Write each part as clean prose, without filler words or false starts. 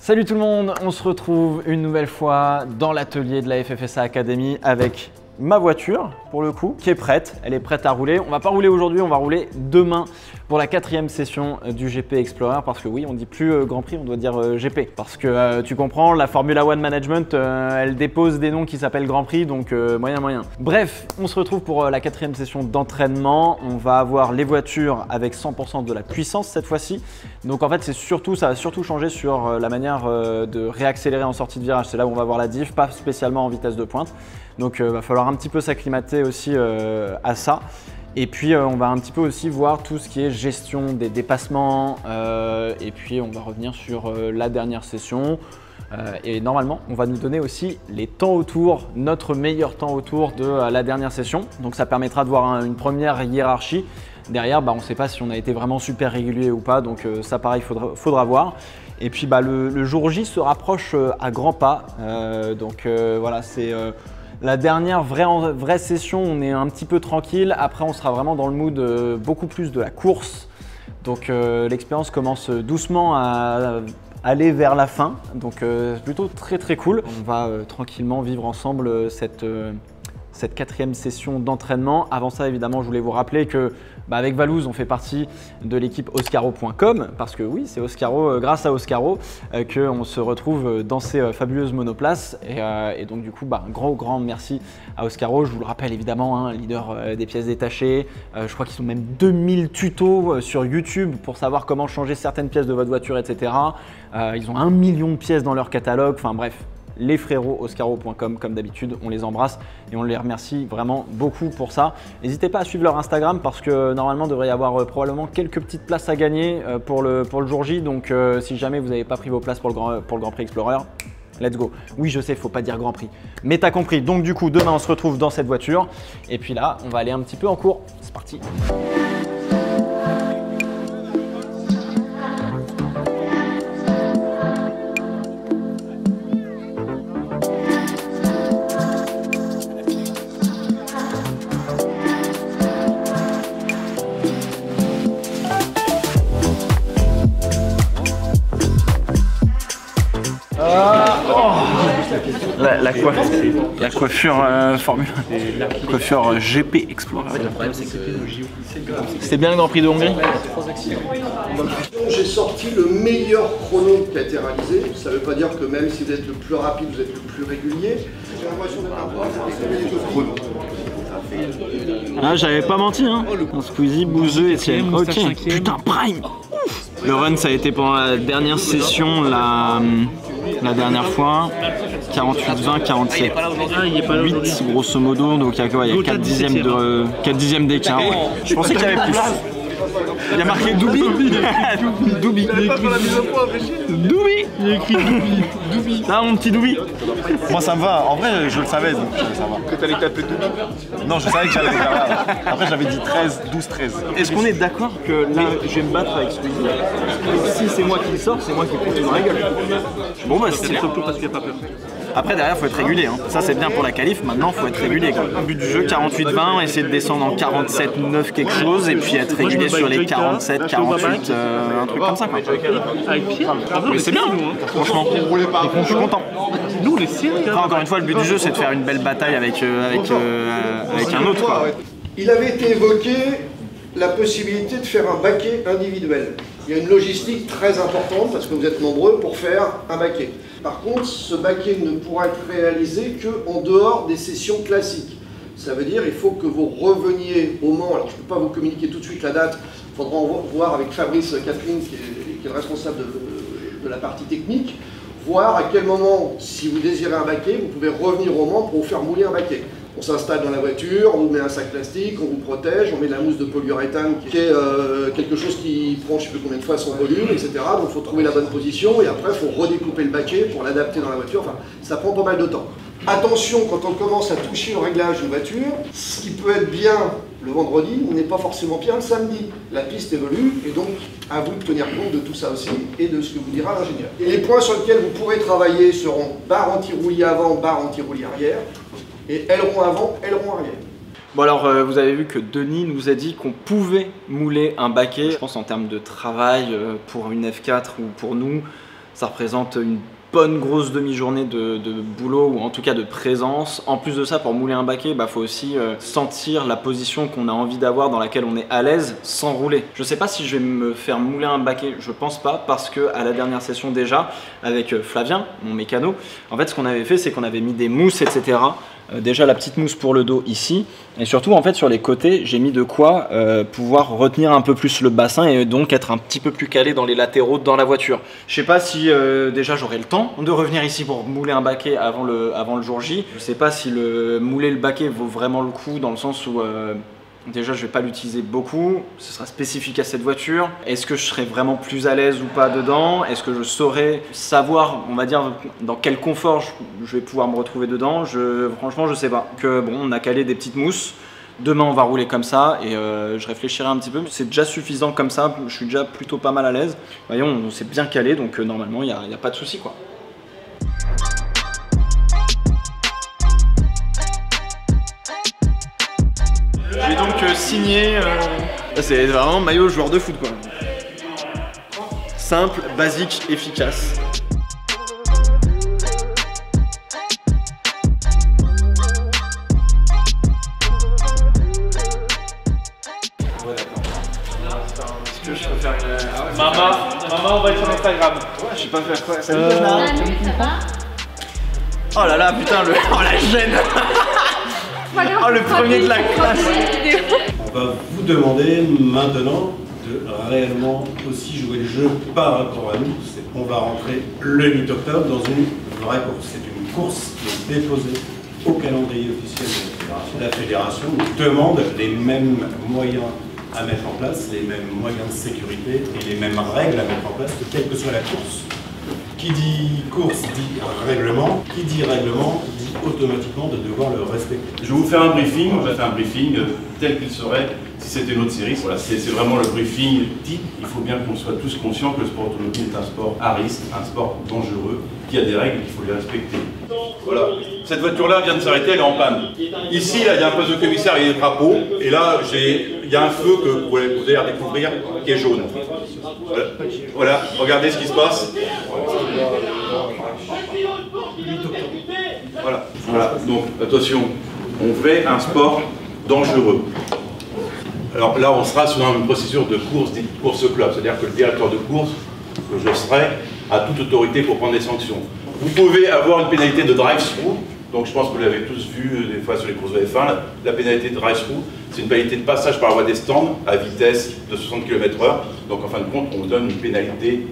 Salut tout le monde, on se retrouve une nouvelle fois dans l'atelier de la FFSA Academy avec ma voiture pour le coup qui est prête, elle est prête à rouler. On va pas rouler aujourd'hui, on va rouler demain pour la 4e session du GP Explorer parce que oui, on dit plus Grand Prix, on doit dire GP parce que tu comprends, la Formula One Management elle dépose des noms qui s'appellent Grand Prix donc moyen. Bref, on se retrouve pour la 4e session d'entraînement. On va avoir les voitures avec 100% de la puissance cette fois-ci. Donc en fait ça va surtout changer sur la manière de réaccélérer en sortie de virage. C'est là où on va voir la diff, pas spécialement en vitesse de pointe. Donc va falloir un petit peu s'acclimater aussi à ça. Et puis on va un petit peu aussi voir tout ce qui est gestion des dépassements et puis on va revenir sur la dernière session. Et normalement, on va nous donner aussi les temps autour, notre meilleur temps autour de la dernière session. Donc ça permettra de voir une première hiérarchie. Derrière, on ne sait pas si on a été vraiment super régulier ou pas, donc ça pareil, faudra voir. Et puis le jour J se rapproche à grands pas. Voilà, c'est la dernière vraie session, on est un petit peu tranquille. Après, on sera vraiment dans le mood beaucoup plus de la course. Donc l'expérience commence doucement à aller vers la fin. Donc c'est plutôt très cool. On va tranquillement vivre ensemble cette 4e session d'entraînement. Avant ça, évidemment, je voulais vous rappeler que avec Valouz, on fait partie de l'équipe Oscaro.com parce que oui, c'est Oscaro, grâce à Oscaro qu'on se retrouve dans ces fabuleuses monoplaces. Et donc du coup, un grand merci à Oscaro. Je vous le rappelle évidemment, leader des pièces détachées. Je crois qu'ils ont même 2000 tutos sur YouTube pour savoir comment changer certaines pièces de votre voiture, etc. Ils ont 1 million de pièces dans leur catalogue. Enfin bref. Les frérots Oscaro.com, comme d'habitude, on les embrasse et on les remercie vraiment beaucoup pour ça. N'hésitez pas à suivre leur Instagram parce que normalement il devrait y avoir probablement quelques petites places à gagner pour le jour J. Donc si jamais vous n'avez pas pris vos places pour le Grand Prix Explorer, let's go. Oui, je sais, faut pas dire Grand Prix, mais t'as compris. Donc du coup, demain on se retrouve dans cette voiture et puis là, on va aller un petit peu en cours. C'est parti. La coiffure Formule 1, coiffure GP Explorer. C'était bien le Grand Prix de Hongrie. J'ai sorti le meilleur chrono qui a été réalisé. Ça ne veut pas dire que même si vous êtes le plus rapide, vous êtes le plus régulier. J'ai l'impression d'être Ah, j'avais pas menti, hein. Squeezie, Bouzeux, Etienne. Ok, putain, Prime. Le run, ça a été pendant la dernière session, la dernière fois. 48, 20, 47, 8 grosso modo, donc il y a 4 dixièmes d'écart. Je pensais qu'il y avait plus. Il y a marqué Doubi. Doubi. Il y a écrit Doubi. Là, mon petit Doubi. Moi ça me va, en vrai je le savais donc ça va. que tu allais taper Doubi. Non, je savais que j'allais faire là. Après j'avais dit 13, 12, 13. Est-ce qu'on est d'accord que là je vais me battre avec Squeezie? Si c'est moi qui le sors, c'est moi qui prends ma gueule. Bon c'est bien. Parce qu'il n'y a pas peur. Après derrière il faut être régulier, Ça c'est bien pour la qualif, maintenant il faut être régulier. Le but du jeu 48-20, essayer de descendre en 47-9 quelque chose et puis être régulier sur les 47, 48, un truc comme ça quoi. Avec Pierre. Mais c'est bien, franchement, je suis content. Nous les séries. Encore une fois, le but du jeu c'est de faire une belle bataille avec un autre quoi. Il avait été évoqué la possibilité de faire un baquet individuel. Il y a une logistique très importante parce que vous êtes nombreux pour faire un baquet. Par contre, ce baquet ne pourra être réalisé qu'en dehors des sessions classiques. Ça veut dire qu'il faut que vous reveniez au Mans. Alors je ne peux pas vous communiquer tout de suite la date. Il faudra en voir avec Fabrice Catherine qui est le responsable de la partie technique. Voir à quel moment, si vous désirez un baquet, vous pouvez revenir au Mans pour vous faire mouler un baquet. On s'installe dans la voiture, on vous met un sac plastique, on vous protège, on met de la mousse de polyuréthane qui est quelque chose qui prend je ne sais plus combien de fois son volume, etc. Donc il faut trouver la bonne position et après il faut redécouper le baquet pour l'adapter dans la voiture. Enfin, ça prend pas mal de temps. Attention, quand on commence à toucher au réglage d'une voiture, ce qui peut être bien le vendredi n'est pas forcément bien le samedi. La piste évolue et donc à vous de tenir compte de tout ça aussi et de ce que vous dira l'ingénieur. Et les points sur lesquels vous pourrez travailler seront barre anti-roulis avant, barre anti-roulis arrière. Et aileron avant, aileron arrière. Bon alors, vous avez vu que Denis nous a dit qu'on pouvait mouler un baquet. Je pense en termes de travail pour une F4 ou pour nous, Ça représente une bonne grosse demi-journée de boulot ou en tout cas de présence. En plus de ça, pour mouler un baquet, bah, faut aussi sentir la position qu'on a envie d'avoir, dans laquelle on est à l'aise sans rouler. Je sais pas si je vais me faire mouler un baquet, je pense pas, parce que à la dernière session déjà, avec Flavien, mon mécano, en fait ce qu'on avait fait, c'est qu'on avait mis des mousses, etc. Déjà la petite mousse pour le dos ici, et surtout en fait sur les côtés j'ai mis de quoi pouvoir retenir un peu plus le bassin et donc être un petit peu plus calé dans les latéraux dans la voiture. Je sais pas si déjà j'aurai le temps de revenir ici pour mouler un baquet avant le jour J. Je sais pas si mouler le baquet vaut vraiment le coup, dans le sens où déjà je vais pas l'utiliser beaucoup, ce sera spécifique à cette voiture. Est-ce que je serai vraiment plus à l'aise ou pas dedans? Est-ce que je saurais savoir, on va dire, dans quel confort je vais pouvoir me retrouver dedans? Franchement je sais pas. Que bon, on a calé des petites mousses, demain on va rouler comme ça et je réfléchirai un petit peu. C'est déjà suffisant comme ça, je suis déjà plutôt pas mal à l'aise. Voyons, on s'est bien calé, donc normalement il n'y a pas de souci quoi. J'ai donc signé, c'est vraiment maillot joueur de foot quoi. Simple, basique, efficace. Est-ce que je peux faire une... Maman, on va être sur Instagram. Ouais, je sais pas faire quoi. Salut Bernard. Oh là là, putain, oh la gêne. Oh, le premier de la classe. On va vous demander maintenant de réellement aussi jouer le jeu par rapport à nous. On va rentrer le 8 octobre dans une vraie course. C'est une course qui est déposée au calendrier officiel de la fédération. La fédération nous demande les mêmes moyens à mettre en place, les mêmes moyens de sécurité et les mêmes règles à mettre en place, quelle que soit la course. Qui dit course dit règlement, qui dit règlement dit automatiquement de devoir le respecter. Je vais vous faire un briefing, on va faire un briefing tel qu'il serait si c'était une autre série. Voilà, c'est vraiment le briefing type. Il faut bien qu'on soit tous conscients que le sport automobile est un sport à risque, un sport dangereux, qui a des règles et qu'il faut les respecter. Voilà, cette voiture-là vient de s'arrêter, elle est en panne. Ici, là, il y a un poste de commissaire et des drapeaux, et là, il y a un feu que vous allez découvrir qui est jaune. Voilà, regardez ce qui se passe. Voilà, donc attention, on fait un sport dangereux. Alors là, on sera dans une procédure de course, dite course club, c'est-à-dire que le directeur de course, que je serai, a toute autorité pour prendre des sanctions. Vous pouvez avoir une pénalité de drive-through, donc je pense que vous l'avez tous vu des fois sur les courses de F1, la pénalité de drive-through, c'est une pénalité de passage par la voie des stands à vitesse de 60 km/h, donc en fin de compte, on vous donne une pénalité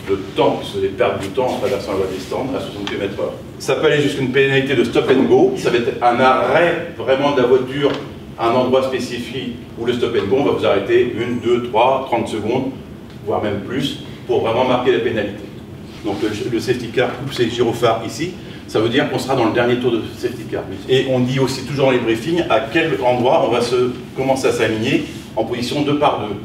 de temps, puisque vous allez perdre du temps en traversant la voie des stands à 60 km/h. Ça peut aller jusqu'à une pénalité de stop and go, ça va être un arrêt vraiment de la voiture à un endroit spécifique où le stop and go, on va vous arrêter 1, 2, 3, 30 secondes, voire même plus, pour vraiment marquer la pénalité. Donc le safety car coupe ses gyrophares ici, ça veut dire qu'on sera dans le dernier tour de safety car. Et on dit aussi toujours dans les briefings à quel endroit on va commencer à s'aligner en position 2 par 2,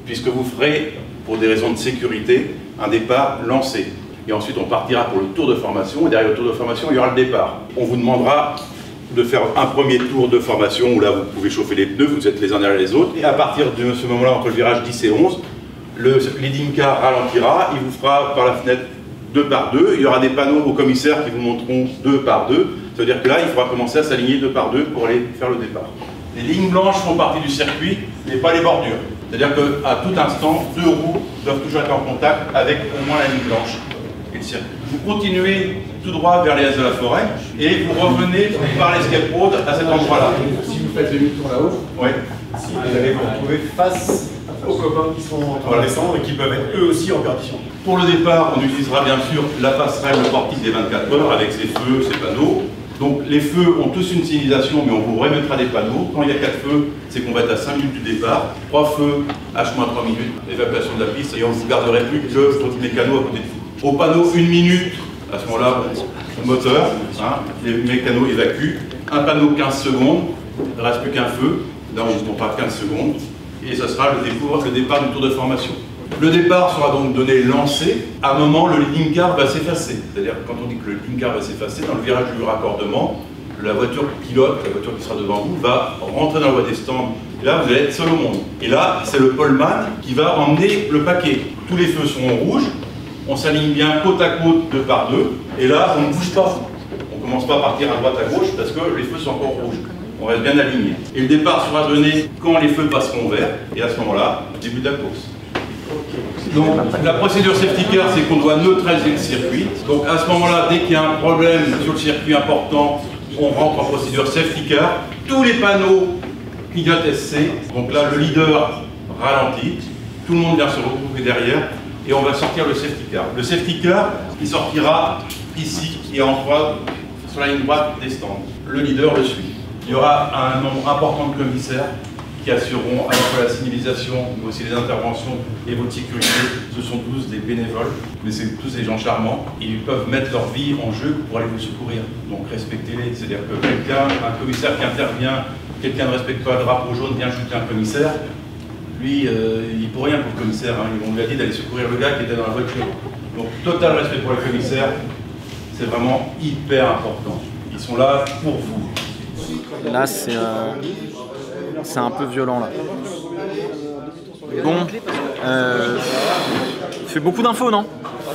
puisque vous ferez, pour des raisons de sécurité, un départ lancé. Et ensuite on partira pour le tour de formation, et derrière le tour de formation, il y aura le départ. On vous demandera de faire un premier tour de formation où là vous pouvez chauffer les pneus, vous êtes les uns derrière les autres, et à partir de ce moment-là, entre le virage 10 et 11, le leading car ralentira, il vous fera par la fenêtre 2 par 2, il y aura des panneaux au commissaire qui vous montreront 2 par 2, ça veut dire que là il faudra commencer à s'aligner 2 par 2 pour aller faire le départ. Les lignes blanches font partie du circuit, mais pas les bordures. C'est-à-dire qu'à tout instant, 2 roues doivent toujours être en contact avec au moins la ligne blanche et le circuit. Vous continuez tout droit vers les As de la Forêt et vous revenez par l'escape road à cet endroit-là. Si vous faites demi-tour là-haut, vous allez vous retrouver face aux copains qui sont en train de descendre et qui peuvent être eux aussi en perdition. Pour le départ, on utilisera bien sûr la passerelle, le portique des 24 heures avec ses feux, ses panneaux. Donc les feux ont tous une signalisation, mais on vous remettra des panneaux. Quand il y a 4 feux, c'est qu'on va être à 5 minutes du départ. 3 feux, H-3 minutes, évacuation de la piste, et on ne vous garderait plus que votre mécano à côté de vous. Au panneau, 1 minute, à ce moment-là, moteur, les mécanos évacuent. Un panneau, 15 secondes, il ne reste plus qu'un feu. Là, on part 15 secondes. Et ce sera le départ du tour de formation. Le départ sera donc donné lancé. À un moment, le leading car va s'effacer. C'est-à-dire quand on dit que le leading car va s'effacer, dans le virage du raccordement, la voiture pilote, la voiture qui sera devant vous, va rentrer dans la voie des stands. Et là, vous allez être seul au monde. Et là, c'est le poleman qui va emmener le paquet. Tous les feux seront rouges. on s'aligne bien côte à côte, 2 par 2, et là, on ne bouge pas. On ne commence pas à partir à droite, à gauche, parce que les feux sont encore rouges. On reste bien aligné. Et le départ sera donné quand les feux passeront au vert, et à ce moment-là, début de la course. Donc, la procédure safety car, c'est qu'on doit neutraliser le circuit. Donc, à ce moment-là, dès qu'il y a un problème sur le circuit important, on rentre en procédure safety car. Tous les panneaux clignotent SC. Donc là, le leader ralentit. Tout le monde vient se retrouver derrière. Et on va sortir le safety car. Le safety car, il sortira ici et en droite, sur la ligne droite des stands. Le leader le suit. Il y aura un nombre important de commissaires qui assureront à la fois la signalisation, mais aussi les interventions et votre sécurité. Ce sont tous des bénévoles, mais c'est tous des gens charmants. Ils peuvent mettre leur vie en jeu pour aller vous secourir. Donc respectez-les. C'est-à-dire que un commissaire qui intervient, quelqu'un ne respecte pas le drapeau jaune, vient ajouter un commissaire. Lui, il ne peut rien pour le commissaire. Hein. On lui a dit d'aller secourir le gars qui était dans la voiture. Donc total respect pour les commissaires. C'est vraiment hyper important. Ils sont là pour vous. Là, c'est un peu violent, là. Bon, fait beaucoup d'infos, non?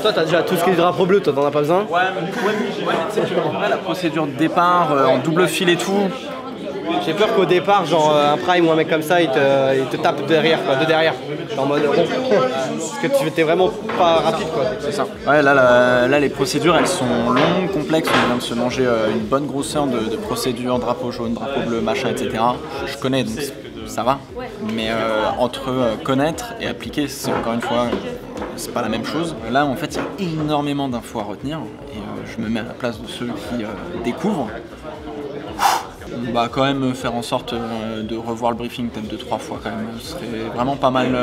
Toi, t'as déjà tout ce qui est drapeau bleu, toi, t'en as pas besoin? Ouais, mais tu sais que la procédure de départ, en double fil et tout... J'ai peur qu'au départ, genre un prime ou un mec comme ça, il te tape derrière, quoi, de derrière. Genre en mode rond. Parce que tu t'es vraiment pas rapide, quoi. C'est ça. Ouais, là, les procédures, elles sont longues, complexes. On vient de se manger une bonne grosseur de procédures, drapeau jaune, drapeau bleu, machin, etc. Je connais, donc ça va. Mais entre connaître et appliquer, c'est encore une fois, c'est pas la même chose. Là, en fait, il y a énormément d'infos à retenir. Et je me mets à la place de ceux qui découvrent. On va quand même faire en sorte de revoir le briefing peut-être 2-3 fois quand même. Ce serait vraiment pas mal.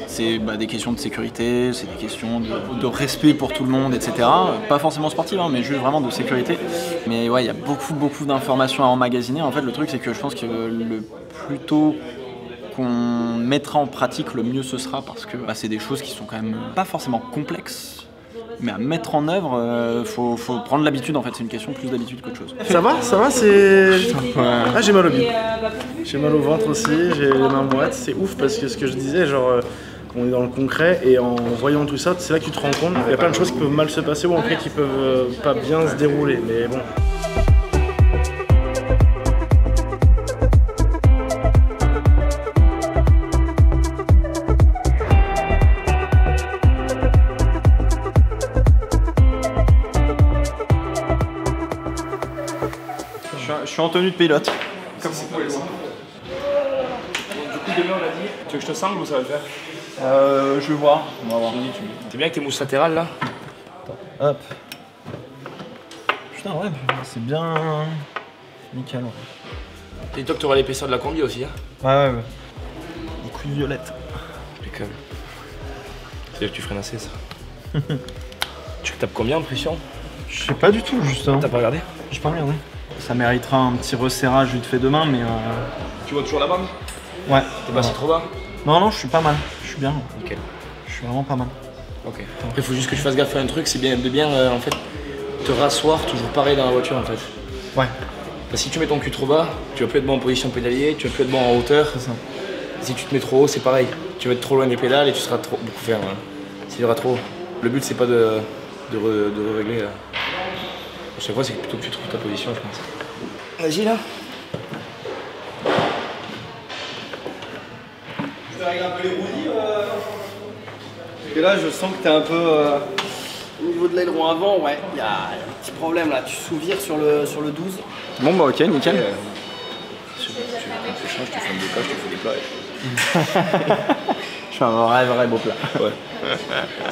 C'est des questions de sécurité, c'est des questions de respect pour tout le monde, etc. Pas forcément sportive, hein, mais juste vraiment de sécurité. Mais ouais, il y a beaucoup d'informations à emmagasiner. En fait, le truc, c'est que je pense que le plus tôt qu'on mettra en pratique, le mieux ce sera, parce que c'est des choses qui sont quand même pas forcément complexes. Mais à mettre en œuvre, faut prendre l'habitude en fait, c'est une question plus d'habitude qu'autre chose. Ça va, c'est... Ah, j'ai mal au bide. J'ai mal au ventre aussi, j'ai les mains moites, c'est ouf parce que ce que je disais, genre, on est dans le concret et en voyant tout ça, c'est là que tu te rends compte, il y a plein de choses qui peuvent mal se passer ou en fait qui peuvent pas bien se dérouler, mais bon. Je suis en tenue de pilote. Comme c'est cool, ça. Du coup, demain, on a dit. Tu veux que je te sangle ou ça va le faire? Je vais voir. On va voir. T'es bien avec tes mousses latérales là? Hop. Putain, ouais, c'est bien. Nickel. Dis-toi que tu auras l'épaisseur de la combi aussi. Hein? Ouais. Beaucoup de violette. Impeccable. C'est que tu freines assez ça. Tu tapes combien en pression? Je sais pas du tout, justement. T'as pas regardé? J'ai pas regardé. Ça méritera un petit resserrage vite fait demain, mais. Tu vois toujours la bande? Ouais. T'es passé trop bas? Non, je suis pas mal. Je suis bien. Nickel. Je suis vraiment pas mal. Ok. Après, il faut juste que tu fasses gaffe à un truc, c'est bien de bien en fait te rasseoir toujours pareil dans la voiture en fait. Ouais. Parce que si tu mets ton cul trop bas, tu vas plus être bon en position pédalier, tu vas plus être bon en hauteur. C'est ça. Si tu te mets trop haut, c'est pareil. Tu vas être trop loin des pédales et tu seras beaucoup ferme. Hein. S'il y aura trop. Le but, c'est pas de régler. À chaque fois, c'est plutôt que tu trouves ta position, je pense. Vas-y là. Je te règle un peu les roulis. Parce que là, je sens que t'es un peu. Au niveau de l'aileron avant, ouais, il y a un petit problème là. Tu sous-vires sur le 12. Bon, bah, ok, nickel. Tu changes, tu fais un blocage, tu fais des plats. Je fais un vrai beau plat. Ouais.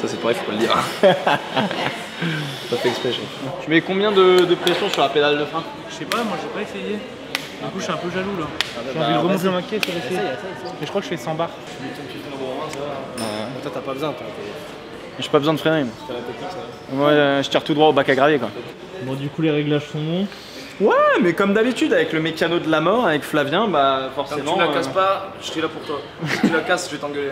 Ça, c'est pareil, faut pas le dire. Pas fait exprès, Tu mets combien de pression sur la pédale de frein? Je sais pas, moi j'ai pas essayé. Du coup, je suis un peu jaloux là. J'ai envie de remonter ma caisse pour essayer. Mais je crois que je fais 100 bars. Toi, t'as pas besoin, toi. J'ai pas besoin de freiner. Ouais, je tire tout droit au bac à gravier quoi. Bon, du coup, les réglages sont bons. Ouais, mais comme d'habitude avec le mécano de la mort, avec Flavien, bah forcément. Quand tu la casses pas, je suis là pour toi. Si tu la casses, je vais t'engueuler.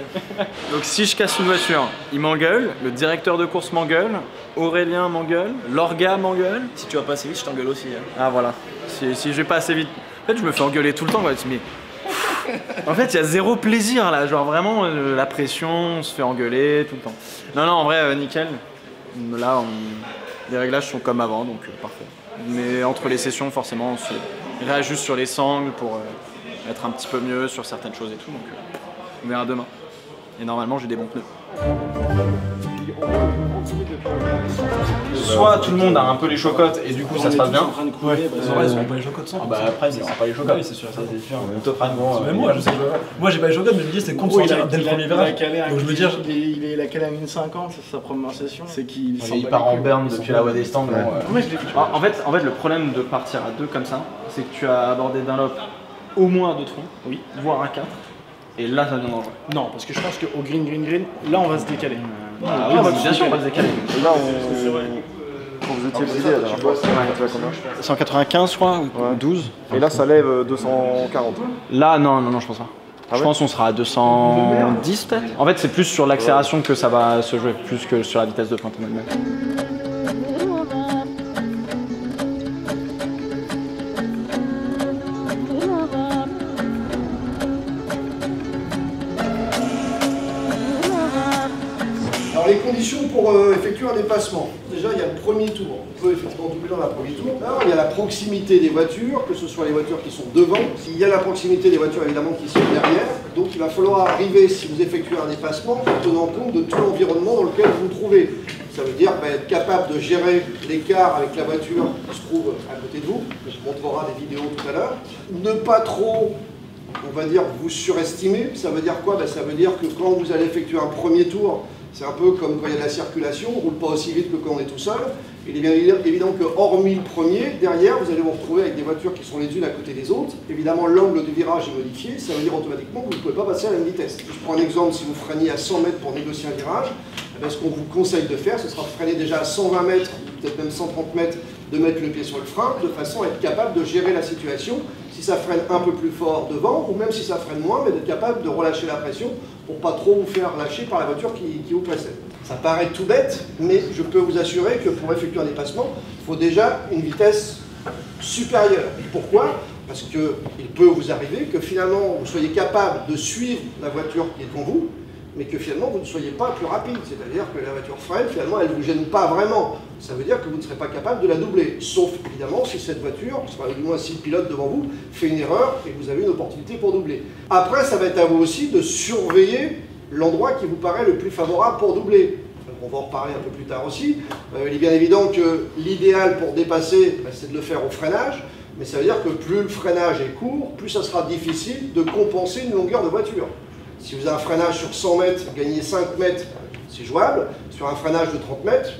Donc si je casse une voiture, il m'engueule, le directeur de course m'engueule, Aurélien m'engueule, l'orga m'engueule. Si tu vas pas assez vite, je t'engueule aussi. Hein. Ah voilà. Si je vais pas assez vite. En fait, je me fais engueuler tout le temps quoi. Mais en fait, il y a zéro plaisir là, genre vraiment la pression, on se fait engueuler tout le temps. Non, en vrai, nickel. Là, les réglages sont comme avant, donc parfait. Mais entre les sessions, forcément, on se réajuste sur les sangles pour être un petit peu mieux sur certaines choses et tout. Donc on verra demain. Et normalement, j'ai des bons pneus. Soit tout le monde a un peu les chocottes et du coup ça se passe bien. Ouais, ils n'auront pas les chocottes sans. Bah après, il n'y aura pas les chocottes. Oui, c'est sûr. Même Moi, je sais que moi j'ai pas les chocottes, mais je me dis c'est con de sortir dès le premier virage. Donc je me dis, il a calé à 1050, c'est sa première session. C'est qu'il part en burn depuis la voie des stands. En fait, le problème de partir à 2 comme ça, c'est que tu as abordé d'un lope au moins 2 troncs, oui, voire un 4. Et là, ça devient dangereux. Non, parce que je pense qu'au green, là on va se décaler. Oui, bien sûr, on va se décaler. Et là, quand vous étiez brisé la dernière fois, c'était combien 195, je crois, ou 12. Et là, ça lève 240. Là, non, je pense pas. Je pense qu'on sera à 210 peut-être. En fait, c'est plus sur l'accélération que ça va se jouer, plus que sur la vitesse de pointe en elle-même. Alors les conditions pour effectuer un dépassement. Déjà, il y a le premier tour. On peut effectivement doubler dans le premier tour. Alors, il y a la proximité des voitures, que ce soit les voitures qui sont devant. Il y a la proximité des voitures évidemment qui sont derrière. Donc il va falloir arriver, si vous effectuez un dépassement, en tenant compte de tout l'environnement dans lequel vous vous trouvez. Ça veut dire être capable de gérer l'écart avec la voiture qui se trouve à côté de vous. Je vous montrerai des vidéos tout à l'heure. Ne pas trop, on va dire, vous surestimer. Ça veut dire quoi? Ça veut dire que quand vous allez effectuer un premier tour, c'est un peu comme quand il y a de la circulation, on ne roule pas aussi vite que quand on est tout seul. Il est bien évident que hormis le premier, derrière, vous allez vous retrouver avec des voitures qui sont les unes à côté des autres. Évidemment, l'angle du virage est modifié, ça veut dire automatiquement que vous ne pouvez pas passer à la même vitesse. Je prends un exemple, si vous freiniez à 100 mètres pour négocier un virage, ce qu'on vous conseille de faire, ce sera de freiner déjà à 120 mètres, peut-être même 130 mètres, de mettre le pied sur le frein, de façon à être capable de gérer la situation. Si ça freine un peu plus fort devant, ou même si ça freine moins, mais d'être capable de relâcher la pression pour pas trop vous faire lâcher par la voiture qui vous précède. Ça paraît tout bête, mais je peux vous assurer que pour effectuer un dépassement, il faut déjà une vitesse supérieure. Pourquoi? Parce qu'il peut vous arriver que finalement vous soyez capable de suivre la voiture qui est devant vous, mais que finalement vous ne soyez pas plus rapide. C'est-à-dire que la voiture freine, finalement elle ne vous gêne pas vraiment. Ça veut dire que vous ne serez pas capable de la doubler. Sauf évidemment si cette voiture, du moins si le pilote devant vous, fait une erreur et que vous avez une opportunité pour doubler. Après, ça va être à vous aussi de surveiller l'endroit qui vous paraît le plus favorable pour doubler. On va en reparler un peu plus tard aussi. Il est bien évident que l'idéal pour dépasser, c'est de le faire au freinage. Mais ça veut dire que plus le freinage est court, plus ça sera difficile de compenser une longueur de voiture. Si vous avez un freinage sur 100 mètres, gagner 5 mètres, c'est jouable. Sur un freinage de 30 mètres,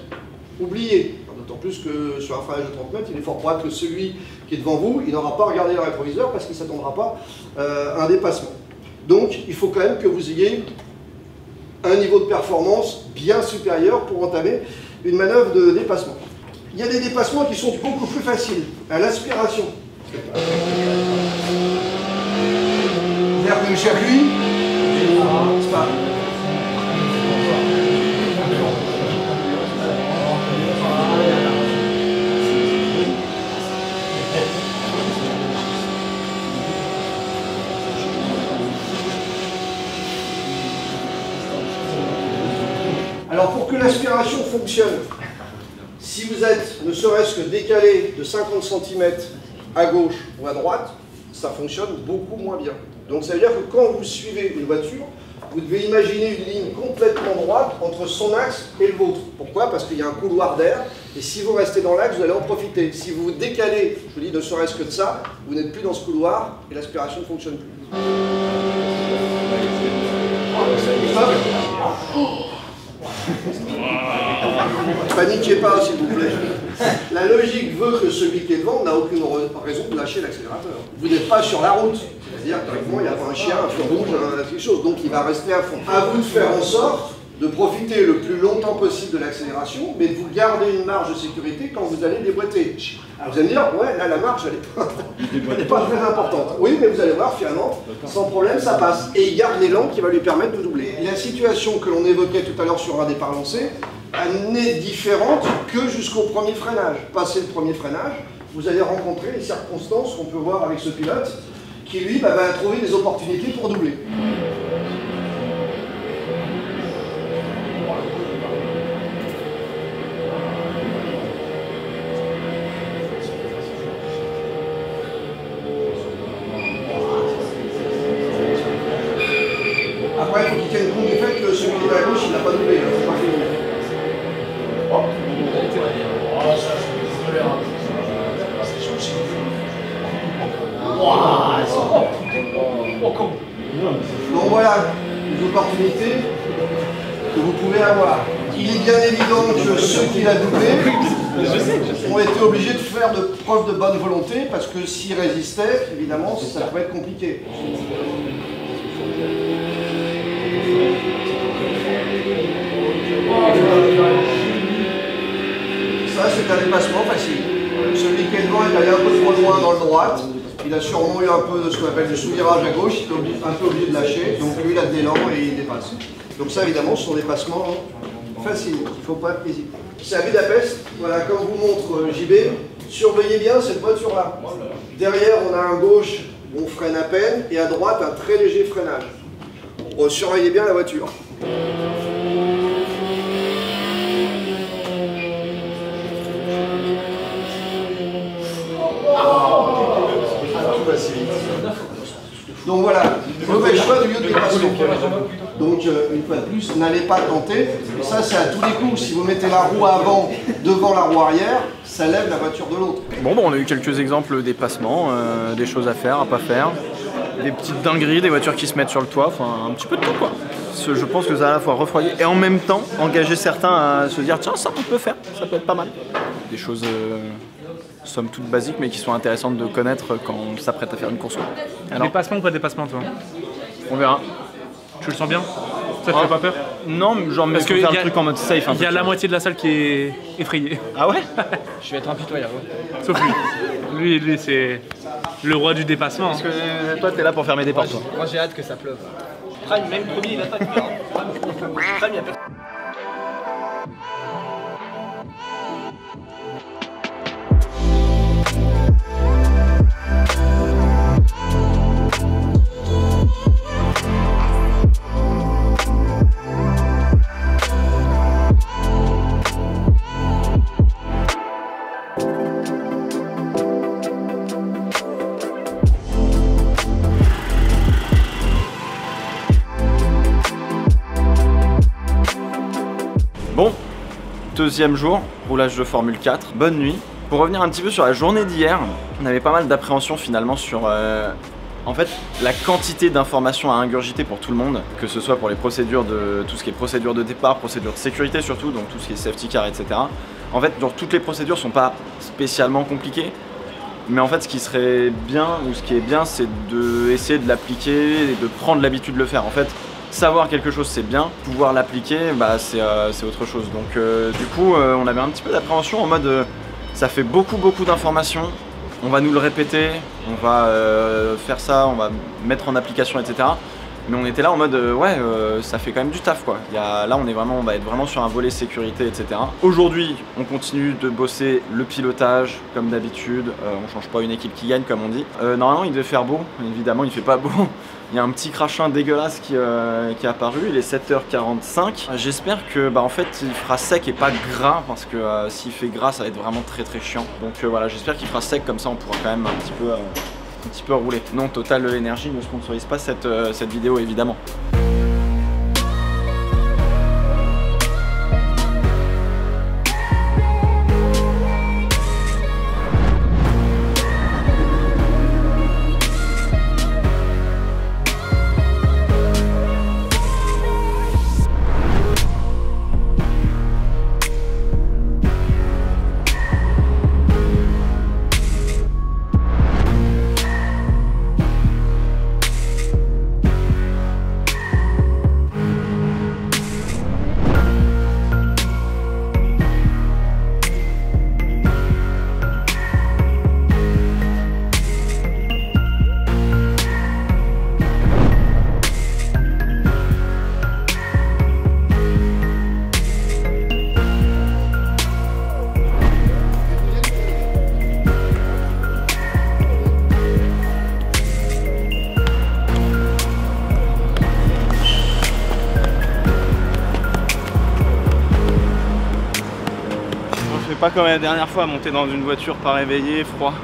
oubliez. D'autant plus que sur un freinage de 30 mètres, il est fort probable que celui qui est devant vous, il n'aura pas regardé le rétroviseur parce qu'il ne s'attendra pas à un dépassement. Donc, il faut quand même que vous ayez un niveau de performance bien supérieur pour entamer une manœuvre de dépassement. Il y a des dépassements qui sont beaucoup plus faciles. À l'aspiration. C'est-à-dire que le circuit, c'est pas... Alors pour que l'aspiration fonctionne, si vous êtes ne serait-ce que décalé de 50 cm à gauche ou à droite, ça fonctionne beaucoup moins bien. Donc ça veut dire que quand vous suivez une voiture, vous devez imaginer une ligne complètement droite entre son axe et le vôtre. Pourquoi? Parce qu'il y a un couloir d'air, et si vous restez dans l'axe, vous allez en profiter. Si vous vous décalez, je vous dis ne serait-ce que de ça, vous n'êtes plus dans ce couloir et l'aspiration ne fonctionne plus. Paniquez pas, s'il vous plaît. La logique veut que celui qui est devant n'a aucune raison de lâcher l'accélérateur. Vous n'êtes pas sur la route. C'est-à-dire qu'il y a un chien, un feu rouge, quelque chose. Donc il va rester à fond. À vous de faire en sorte de profiter le plus longtemps possible de l'accélération, mais de vous garder une marge de sécurité quand vous allez déboîter. Alors vous allez me dire, ouais, là la marge, elle n'est pas très importante. Oui, mais vous allez voir, finalement, sans problème, ça passe. Et il garde l'élan qui va lui permettre de doubler. La situation que l'on évoquait tout à l'heure sur un départ lancé, elle n'est différente que jusqu'au premier freinage. Passé le premier freinage, vous allez rencontrer les circonstances qu'on peut voir avec ce pilote, qui lui va trouver des opportunités pour doubler. qu'il a doublé, ont été obligés de faire de preuve de bonne volonté parce que s'ils résistaient, évidemment, ça pouvait être compliqué. Ça, c'est un dépassement facile. Celui qui est devant est allé un peu trop loin dans le droite. Il a sûrement eu un peu de ce qu'on appelle du sous-virage à gauche. Il est un peu obligé de lâcher. Donc lui, il a de l'élan et il dépasse. Donc ça, évidemment, ce sont des passements faciles. Il ne faut pas hésiter. C'est à Budapest. Voilà, comme vous montre JB, surveillez bien cette voiture-là. Derrière, on a un gauche où on freine à peine et à droite, un très léger freinage. Surveillez bien la voiture. Donc voilà, mauvais choix du lieu de dépassement. Donc une fois de plus, n'allez pas tenter. Ça, c'est à tous les coups. Si vous mettez la roue avant devant la roue arrière, ça lève la voiture de l'autre. Bon, on a eu quelques exemples des passements, des choses à faire, à pas faire, des petites dingueries, des voitures qui se mettent sur le toit, enfin un petit peu de tout quoi. Je pense que ça va à la fois refroidir et en même temps engager certains à se dire tiens, ça on peut faire, ça peut être pas mal. Des choses somme toute basiques mais qui sont intéressantes de connaître quand on s'apprête à faire une course. Alors, dépassement ou pas dépassement toi? On verra. Tu le sens bien? Ça te fait pas peur? Non, genre mais faire le truc en mode safe. Il y a la moitié de la salle qui est effrayée. Ah ouais? Je vais être impitoyable. Sauf lui. Lui c'est le roi du dépassement. Parce que toi t'es là pour fermer des portes. Moi j'ai hâte que ça pleuve. Prime, même premier il attaque. Prime, il y a personne. Bon, deuxième jour, roulage de Formule 4, bonne nuit. Pour revenir un petit peu sur la journée d'hier, on avait pas mal d'appréhension finalement sur en fait la quantité d'informations à ingurgiter pour tout le monde, que ce soit pour les procédures de tout ce qui est procédure de départ, procédure de sécurité surtout, donc tout ce qui est safety car, etc. En fait, genre, toutes les procédures sont pas spécialement compliquées, mais en fait ce qui serait bien, ou ce qui est bien, c'est d'essayer de l'appliquer et de prendre l'habitude de le faire. En fait, savoir quelque chose c'est bien, pouvoir l'appliquer bah, c'est autre chose. Donc du coup on avait un petit peu d'appréhension en mode ça fait beaucoup d'informations, on va nous le répéter, on va faire ça, on va mettre en application etc. Mais on était là en mode ça fait quand même du taf quoi. Là on va être vraiment sur un volet sécurité etc. Aujourd'hui on continue de bosser le pilotage comme d'habitude, on change pas une équipe qui gagne comme on dit. Normalement il devait faire beau, évidemment il fait pas beau. Il y a un petit crachin dégueulasse qui est apparu, il est 7h45. J'espère que en fait il fera sec et pas gras parce que s'il fait gras ça va être vraiment très chiant. Donc voilà, j'espère qu'il fera sec comme ça on pourra quand même un petit peu rouler. Non, Total Energy ne sponsorise pas cette vidéo évidemment. Pas comme la dernière fois à monter dans une voiture pas réveillée, froid.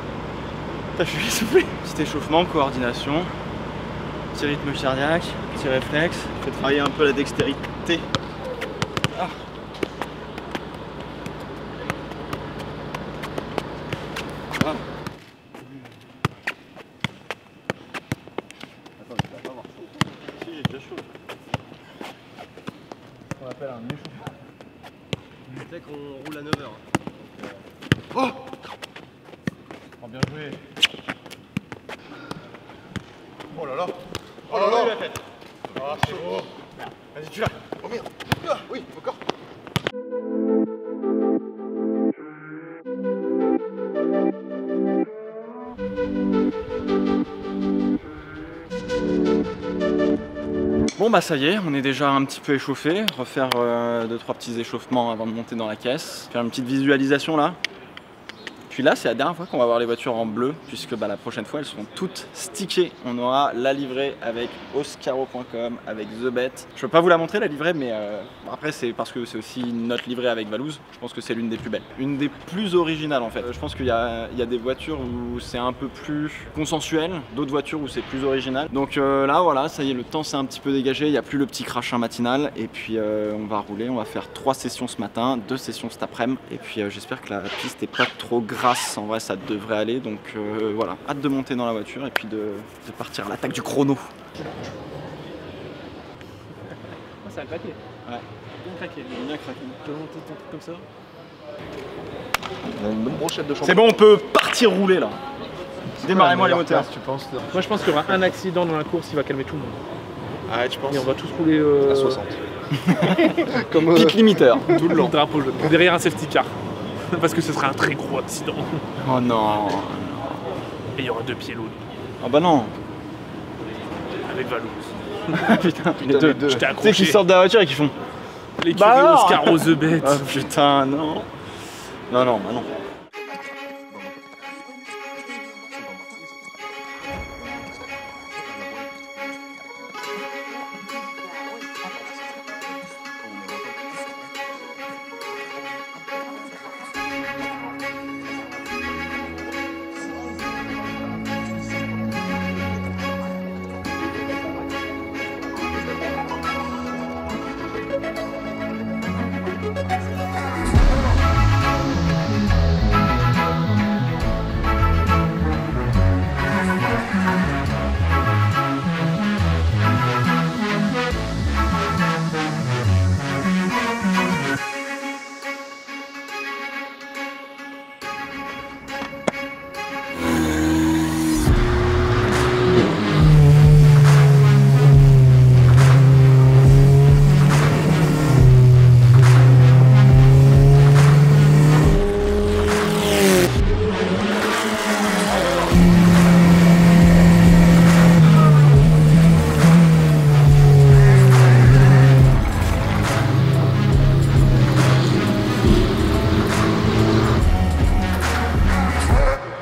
Je suis essoufflé. Petit échauffement, coordination, petit rythme cardiaque, petit réflexe. Je vais travailler un peu la dextérité. Ah. Ah. Attends, je vais pas avoir chaud. Si, j'ai déjà chaud. On appelle un échauffement. Tu sais qu'on roule à 9h. Bien joué. Oh là là. Oh là là. Ah, c'est beau. Vas-y, tu l'as. Oh merde. Ah, oui, encore. Bon bah ça y est, on est déjà un petit peu échauffé. Refaire 2-3 petits échauffements avant de monter dans la caisse. Faire une petite visualisation là. Puis là, c'est la dernière fois qu'on va voir les voitures en bleu, puisque bah, la prochaine fois, elles seront toutes stickées. On aura la livrée avec Oscaro.com, avec The Bet. Je peux pas vous la montrer la livrée, mais après c'est parce que c'est aussi notre livrée avec Valouz. Je pense que c'est l'une des plus belles, une des plus originales en fait. Je pense qu'il y a des voitures où c'est un peu plus consensuel, d'autres voitures où c'est plus original. Donc là, voilà, ça y est, le temps s'est un petit peu dégagé. Il n'y a plus le petit crachin matinal, et puis on va rouler. On va faire 3 sessions ce matin, 2 sessions cet après-midi, et puis j'espère que la piste est pas trop grasse. En vrai, ça devrait aller, donc voilà, hâte de monter dans la voiture et puis de partir à l'attaque du chrono. Oh, ça a craqué. Ouais. Bien craqué. Bien craqué. Tu peux monter ton truc comme ça. On a une bonne brochette de champion. C'est bon, on peut partir rouler là. Démarrez-moi les moteurs. Tu penses Moi, je pense qu'il y aura un accident dans la course, il va calmer tout le monde. Ah ouais, tu penses? Et on va tous rouler À 60. Comme pit limiteur. tout le long. Drapeau jaune. Derrière un safety car. Parce que ce sera un très gros accident. Oh non. Et il y aura 2 pieds lourds. Oh bah non. Avec Valouz. Putain, les deux. J'étais Tu sais accroché. qu'ils sortent de la voiture et qu'ils font. L'écurie Bah non. Oscaro The Bet. Oh putain, non. Non, non, bah non.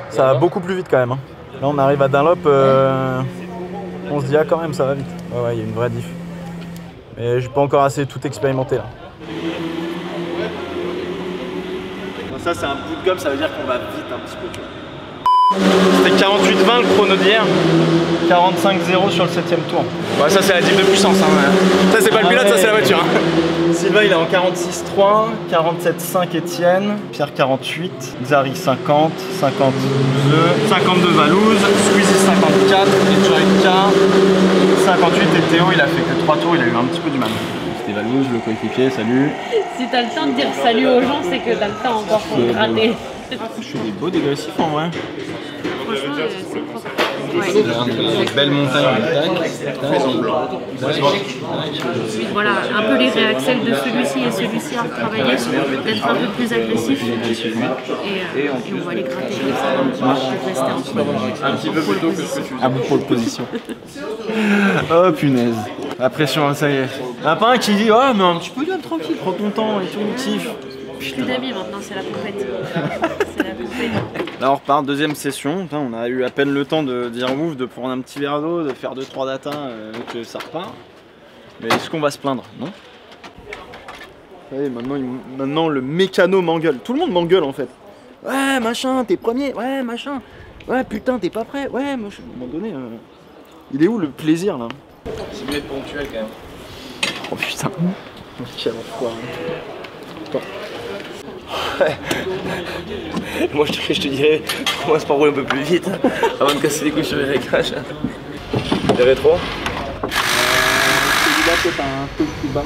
Ça va beaucoup plus vite quand même. Hein. Là on arrive à Dunlop, on se dit ah quand même ça va vite. Ouais ouais, il y a une vraie diff. Mais j'ai pas encore assez tout expérimenté là. Ça c'est un bout de gomme, ça veut dire qu'on va vite un petit peu. C'était 48-20 le chrono d'hier, 45-0 sur le 7ème tour. Ouais, ça c'est la diff de puissance. Hein. Ça c'est pas le pilote, ça c'est la voiture. Hein. Sylvain il est en 46-3, 47-5 Etienne, Pierre 48, Xari 50, 52, 52 Valouz, Squeezie 54, Echorika 58 et Théo il a fait que 3 tours, il a eu un petit peu du mal. C'était Valouz, le coéquipier, salut. Si t'as le temps de dire salut aux gens, c'est que t'as le temps encore pour gratter. Je fais des beaux dégressifs en vrai. Franchement, c'est propre. Belle montagne. Voilà, un peu les réaxels de celui-ci et celui-ci à retravailler, d'être un peu plus agressif. Et on va les gratter comme ça. Un petit peu plus tôt que ce que tu dis. À bout pour position. Oh punaise. La pression, ça y est. Il n'y en a pas un qui dit oh mais un petit peu tranquille, prends ton temps et tout, kiff. Plus d'amis maintenant, c'est la compète. C'est la compète. Là on repart, deuxième session. Putain, on a eu à peine le temps de dire ouf, de prendre un petit verre d'eau, de faire 2-3 datas, que ça repart. Mais est-ce qu'on va se plaindre? Non. Allez, maintenant le mécano m'engueule. Tout le monde m'engueule en fait. Ouais machin, t'es premier, ouais machin. Ouais putain, t'es pas prêt, ouais machin. À un moment donné, il est où le plaisir là? C'est mieux d'être ponctuel quand même. Oh putain. Quel enfoiré. Moi je te dirais, commence par rouler un peu plus vite avant de casser les couilles sur les réglages. Les rétros. Celui-là peut-être un peu plus bas.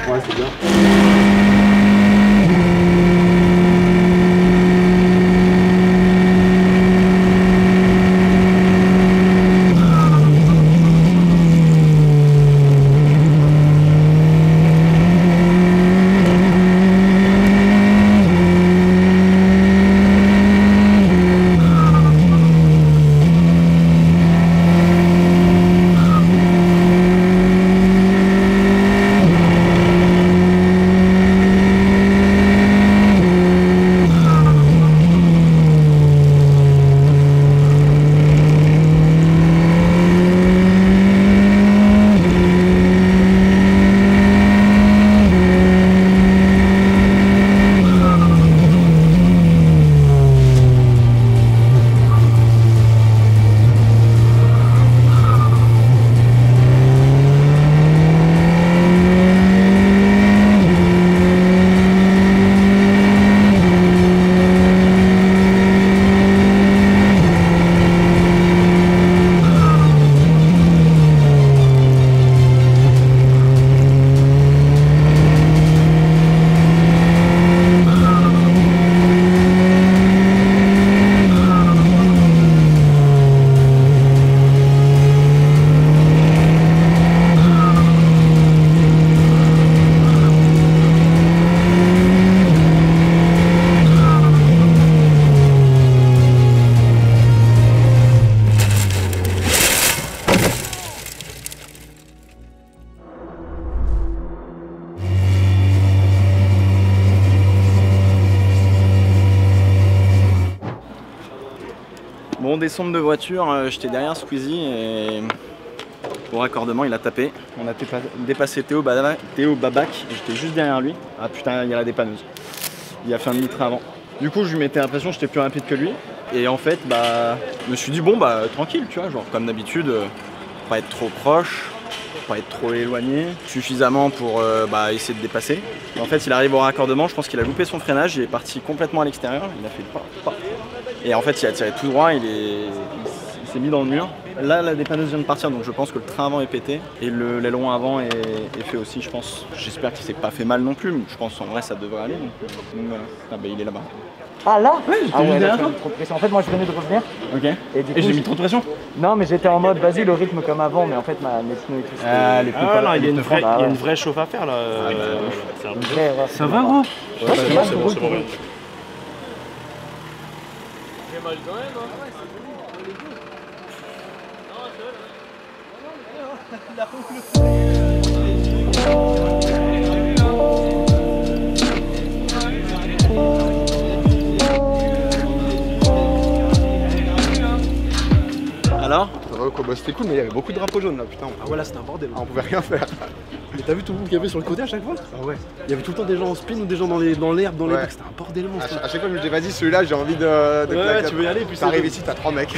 Ouais c'est bien. Bon, descente de voiture, j'étais derrière Squeezie et au raccordement il a tapé. On a dépassé Théo Babac et j'étais juste derrière lui. Ah putain, il y a la dépanneuse. Il a fait un demi-train avant. Du coup je lui mettais l'impression que j'étais plus rapide que lui. Et en fait bah je me suis dit bon bah tranquille tu vois, genre comme d'habitude, pas être trop proche, pas être trop éloigné, suffisamment pour essayer de dépasser. Et en fait il arrive au raccordement, je pense qu'il a loupé son freinage, il est parti complètement à l'extérieur, il a fait pas. Et en fait il a tiré tout droit, il s'est mis dans le mur. Là la dépanneuse vient de partir donc je pense que le train avant est pété et l'aileron avant est fait aussi je pense. J'espère qu'il s'est pas fait mal non plus, mais je pense en vrai ça devrait aller. Donc voilà. Ah bah il est là-bas. Ah là? Ouais, j'étais juste derrière toi. Trop de pression. En fait moi je venais de revenir. Ok. Et du coup, j'ai mis trop de pression? Non mais j'étais en mode vas-y le rythme comme avant mais en fait mes pneus et tout il y a une vraie chauffe à faire là. Ça va gros? Ouais, c'est bon, c'est bon. J'ai mal quand même Alors? Ça va quoi? Bah c'était cool mais il y avait beaucoup de drapeaux jaunes là putain. Ah voilà c'était un bordel. On pouvait rien faire. Mais t'as vu tout le monde qu'il y avait sur le côté à chaque fois? Ah ouais. Il y avait tout le temps des gens en spin ou des gens dans l'herbe, dans les bacs, c'était un bordel monstre. À chaque fois je me disais vas-y celui-là j'ai envie de ouais, tu veux y aller puis t'arrives ici t'as 3 mecs.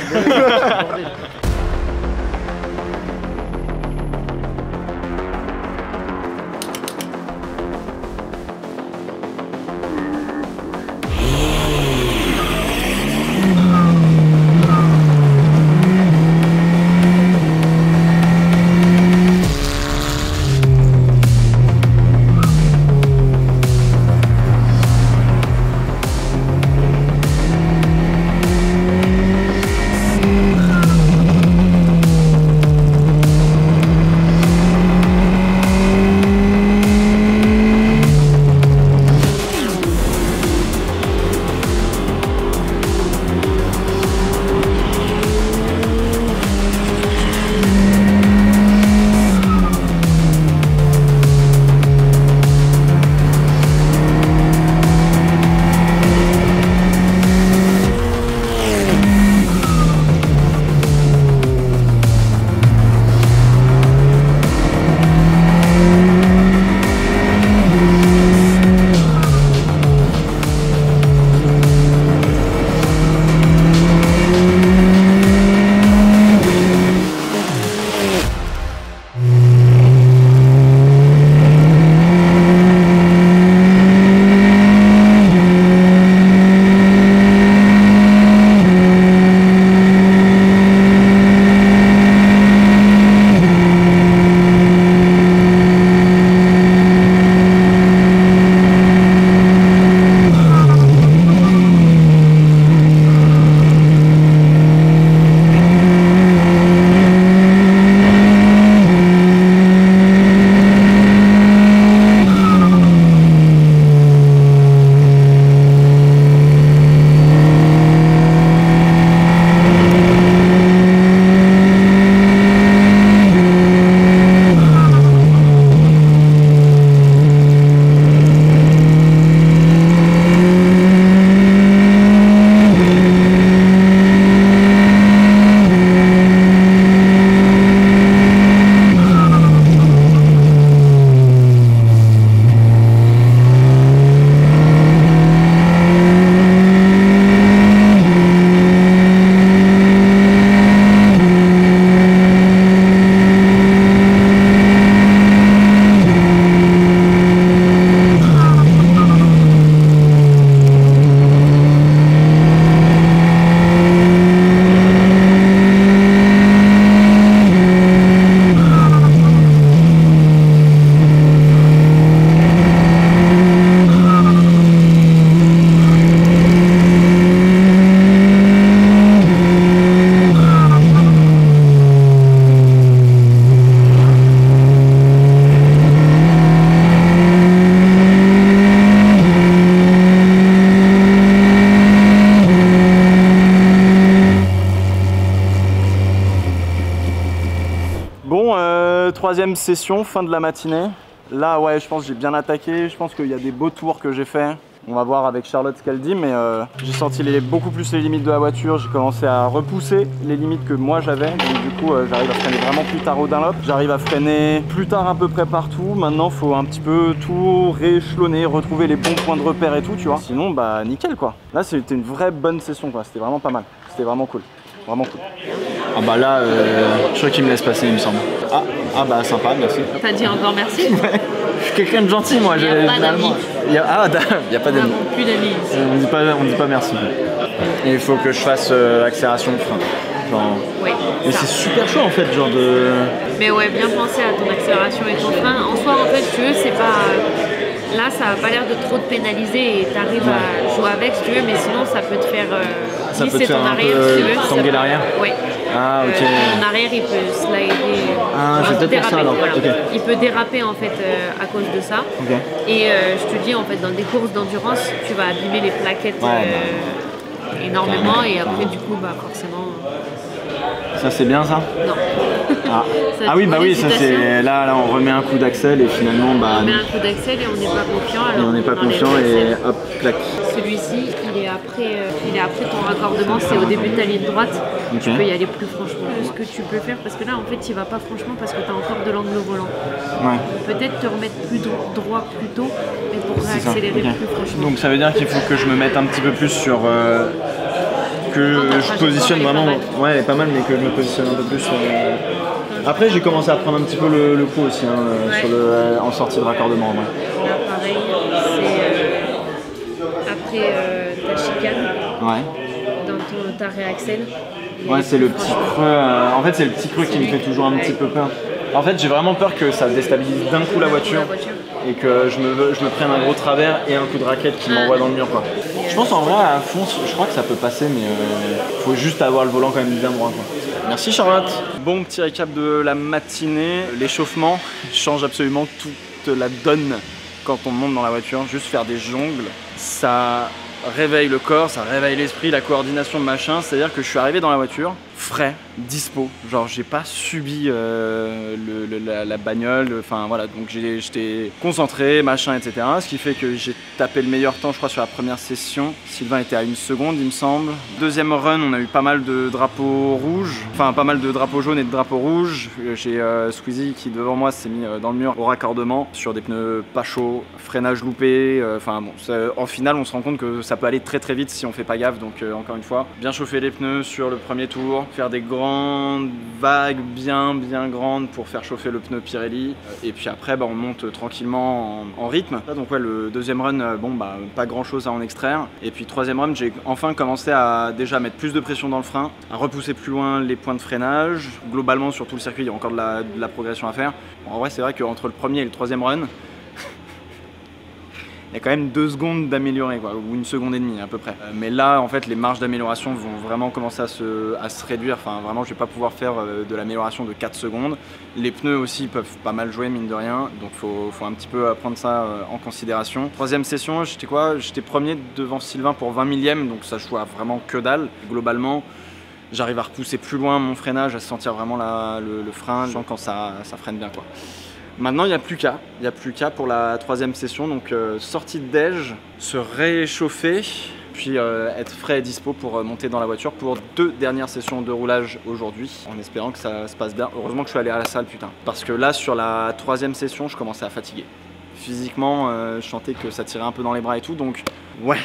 Troisième session, fin de la matinée. Là, ouais, je pense que j'ai bien attaqué. Je pense qu'il y a des beaux tours que j'ai fait. On va voir avec Charlotte ce qu'elle dit, mais j'ai senti beaucoup plus les limites de la voiture. J'ai commencé à repousser les limites que moi j'avais. Donc du coup, j'arrive à freiner vraiment plus tard au Dunlop. J'arrive à freiner plus tard à peu près partout. Maintenant, faut un petit peu tout rééchelonner, retrouver les bons points de repère et tout, tu vois. Sinon, bah nickel quoi. Là, c'était une vraie bonne session quoi. C'était vraiment pas mal. C'était vraiment cool. Vraiment cool. Ah bah là, je crois qu'il me laisse passer, il me semble. Ah bah sympa, merci. T'as dit encore merci? Ouais. Je suis quelqu'un de gentil, moi. Il n'y a pas d'amis. Il n'y a pas d'amis. Plus d'amis. On dit pas merci. Et il faut que je fasse accélération de frein. Genre... Oui. Et c'est super chaud en fait, genre de... Mais ouais, bien penser à ton accélération et ton frein. En soi, en fait, si tu veux, c'est pas... Là, ça n'a pas l'air de trop te pénaliser et tu arrives à jouer avec si tu veux, mais sinon, ça peut te faire glisser ton arrière si tu veux. Tanguer l'arrière? Oui. Ah, ok. Ton arrière, il peut slider. Ah, c'est peut-être pour ça alors. Voilà. Okay. Il peut déraper en fait à cause de ça. Okay. Et je te dis, en fait, dans des courses d'endurance, tu vas abîmer les plaquettes énormément et après, du coup, bah forcément. Ça c'est bien ça? Non. Ah oui, bah oui, ça c'est. Là, on remet un coup d'axel et finalement. Bah, on remet un coup d'axel et on n'est pas confiant. Et on n'est pas confiant et hop, clac. Celui-ci, il est après ton raccordement, c'est au début de ta ligne droite. Okay. Tu peux y aller plus franchement. Ce que tu peux faire, parce que là en fait, il va pas franchement parce que tu as encore de l'angle au volant. Ouais. Peut-être te remettre plus droit plus tôt, mais pour réaccélérer plus franchement. Donc ça veut dire qu'il faut que je me mette un petit peu plus sur. Que je positionne vraiment, ouais, elle est pas mal, mais que je me positionne un peu plus sur. Après, j'ai commencé à prendre un petit peu le coup aussi, hein, sur en sortie de raccordement. Ouais. Là, pareil, c'est après ta chicane, dans ta réaxel. Ouais, c'est le petit creux. En fait, c'est le petit creux qui me fait toujours un petit peu peur. En fait, j'ai vraiment peur que ça déstabilise d'un coup la voiture. Et que je me prenne un gros travers et un coup de raquette qui m'envoie dans le mur quoi. Je pense en vrai à fond, je crois que ça peut passer mais faut juste avoir le volant quand même bien droit quoi. Merci Charlotte. Bon petit récap de la matinée. L'échauffement change absolument toute la donne quand on monte dans la voiture. Juste faire des jongles, ça réveille le corps, ça réveille l'esprit, la coordination, machin. C'est-à-dire que je suis arrivé dans la voiture frais, dispo, genre j'ai pas subi la bagnole, enfin voilà, donc j'étais concentré, machin, etc. Ce qui fait que j'ai tapé le meilleur temps, je crois, sur la première session. Sylvain était à 1 seconde, il me semble. Deuxième run, on a eu pas mal de drapeaux rouges, enfin pas mal de drapeaux jaunes et de drapeaux rouges. J'ai Squeezie qui devant moi s'est mis dans le mur au raccordement sur des pneus pas chauds, freinage loupé, enfin bon, en finale on se rend compte que ça peut aller très très vite si on fait pas gaffe, donc encore une fois, bien chauffer les pneus sur le premier tour, faire des grandes vagues bien grandes pour faire chauffer le pneu Pirelli, et puis après bah, on monte tranquillement en rythme. Donc ouais, le deuxième run, bon bah pas grand chose à en extraire, et puis troisième run j'ai enfin commencé à déjà mettre plus de pression dans le frein, à repousser plus loin les points de freinage. Globalement sur tout le circuit il y a encore de la progression à faire. Bon, en vrai c'est vrai qu'entre le premier et le troisième run il y a quand même 2 secondes d'améliorer, ou 1 seconde et demie à peu près. Mais là, en fait, les marges d'amélioration vont vraiment commencer à se réduire. Enfin, vraiment, je vais pas pouvoir faire de l'amélioration de 4 secondes. Les pneus aussi peuvent pas mal jouer, mine de rien. Donc, faut un petit peu prendre ça en considération. Troisième session, j'étais quoi? J'étais premier devant Sylvain pour 20 millièmes, donc ça je vois vraiment que dalle. Globalement, j'arrive à repousser plus loin mon freinage, à sentir vraiment le frein, je sens quand ça freine bien, quoi. Maintenant, il n'y a plus qu'à pour la troisième session, donc sortie de déj, se réchauffer, puis être frais et dispo pour monter dans la voiture pour 2 dernières sessions de roulage aujourd'hui, en espérant que ça se passe bien. Heureusement que je suis allé à la salle, putain, parce que là, sur la troisième session, je commençais à fatiguer. Physiquement, je sentais que ça tirait un peu dans les bras et tout, donc ouais.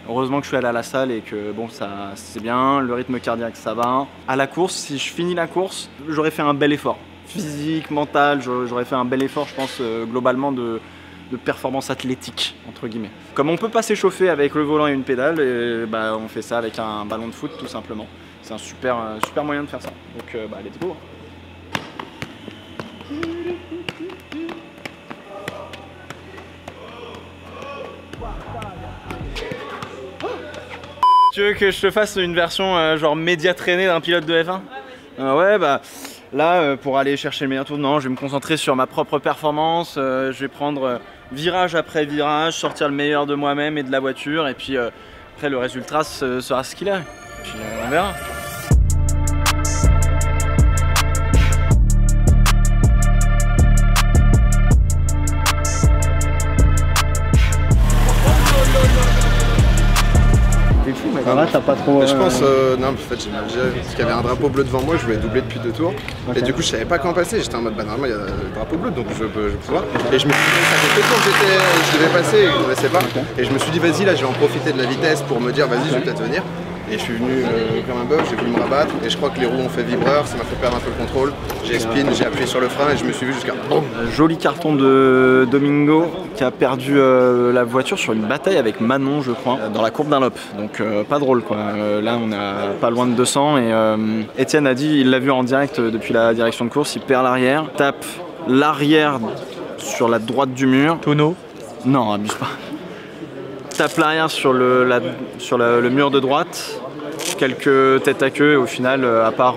Heureusement que je suis allé à la salle et que bon, ça c'est bien, le rythme cardiaque ça va. À la course, si je finis la course, j'aurais fait un bel effort. Physique, mental, j'aurais fait un bel effort, je pense, globalement de performance athlétique, entre guillemets. Comme on peut pas s'échauffer avec le volant et une pédale, et bah, on fait ça avec un ballon de foot, tout simplement. C'est un super moyen de faire ça. Donc, bah, let's go. Tu veux que je te fasse une version genre média traînée d'un pilote de F1 ? Ouais, bah... Là, pour aller chercher le meilleur tour, non, je vais me concentrer sur ma propre performance. Je vais prendre virage après virage, sortir le meilleur de moi-même et de la voiture. Et puis après, le résultat sera ce qu'il est. Puis on verra. No, no, no. mais là t'as pas trop. Je pense, non, en fait j'ai mal géré parce qu'il y avait un drapeau bleu devant moi, je voulais doubler depuis 2 tours. Et du coup je savais pas quand passer, j'étais en mode bah normalement il y a le drapeau bleu donc je peux pouvoir. Et je me suis dit, ça fait 2 tours que je devais passer et que je ne laissais pas. Et je me suis dit vas-y là je vais en profiter de la vitesse pour me dire vas-y je vais peut-être venir. Et je suis venu comme un bœuf, j'ai voulu me rabattre et je crois que les roues ont fait vibreur, ça m'a fait perdre un peu le contrôle. J'ai spin, j'ai appuyé sur le frein et je me suis vu jusqu'à boum. Joli carton de Domingo qui a perdu la voiture sur une bataille avec Manon je crois, dans la courbe d'un lop. Donc pas drôle quoi. Là on est pas loin de 200 et Étienne a dit, il l'a vu en direct depuis la direction de course, il perd l'arrière, tape l'arrière sur la droite du mur. Tonneau. Non, abuse pas. Tape l'arrière sur le mur de droite, quelques têtes à queue et au final, à part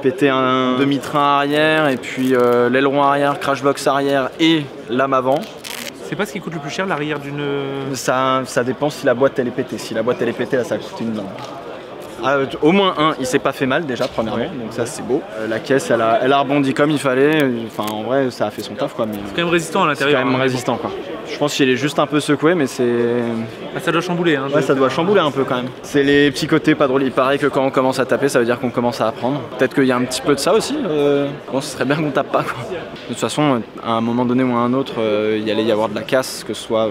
péter un demi-train arrière et puis l'aileron arrière, crash box arrière et lame avant. C'est pas ce qui coûte le plus cher, l'arrière d'une... Ça dépend si la boîte elle est pétée. Si la boîte elle est pétée, là ça coûte une blinde. Au moins un, il s'est pas fait mal déjà premièrement, donc ça c'est beau. La caisse elle a rebondi comme il fallait, enfin en vrai ça a fait son taf quoi. C'est quand même résistant à l'intérieur. C'est quand même résistant quoi. Je pense qu'il est juste un peu secoué mais c'est... Ah, ça doit chambouler hein. Ouais ça doit chambouler un peu quand même. C'est les petits côtés pas drôles, il paraît que quand on commence à taper ça veut dire qu'on commence à apprendre. Peut-être qu'il y a un petit peu de ça aussi, bon ce serait bien qu'on tape pas quoi. De toute façon à un moment donné ou à un autre il allait y avoir de la casse, que ce soit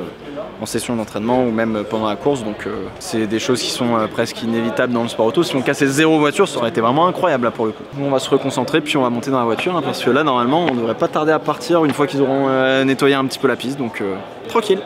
en session d'entraînement ou même pendant la course, donc c'est des choses qui sont presque inévitables dans le sport auto. Si on cassait 0 voiture, ça aurait été vraiment incroyable là pour le coup. On va se reconcentrer puis on va monter dans la voiture hein, parce que là normalement on devrait pas tarder à partir une fois qu'ils auront nettoyé un petit peu la piste, donc tranquille.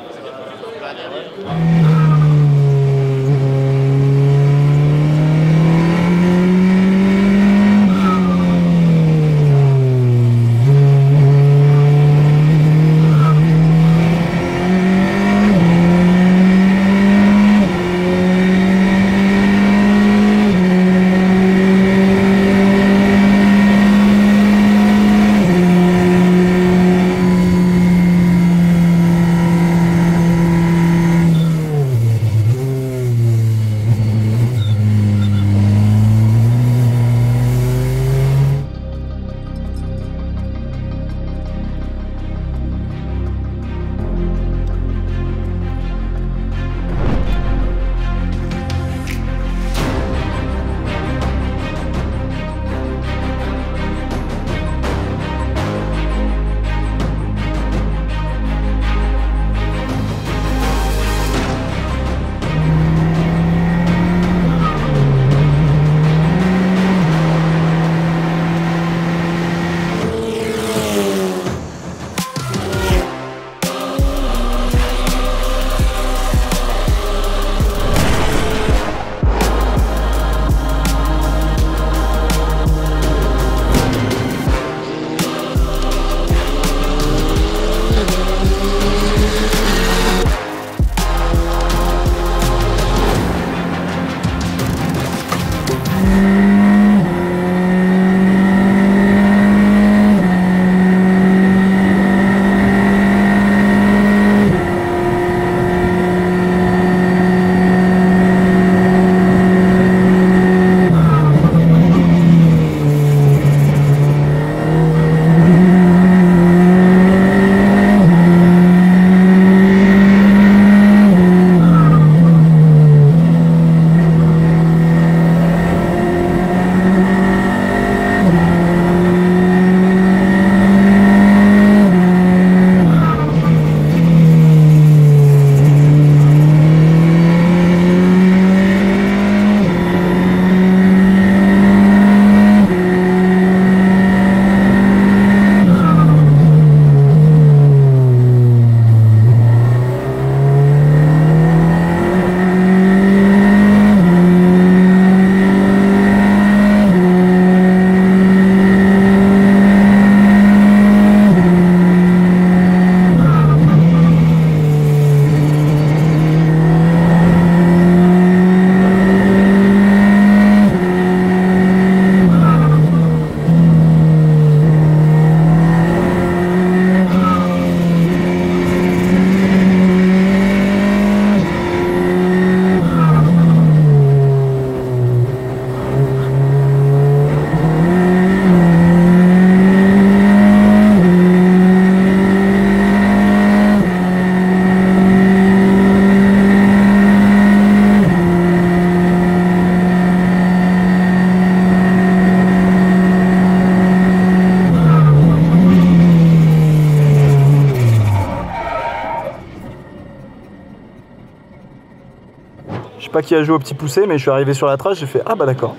Je sais pas qui a joué au petit poussé, mais je suis arrivé sur la trace, j'ai fait ah bah d'accord.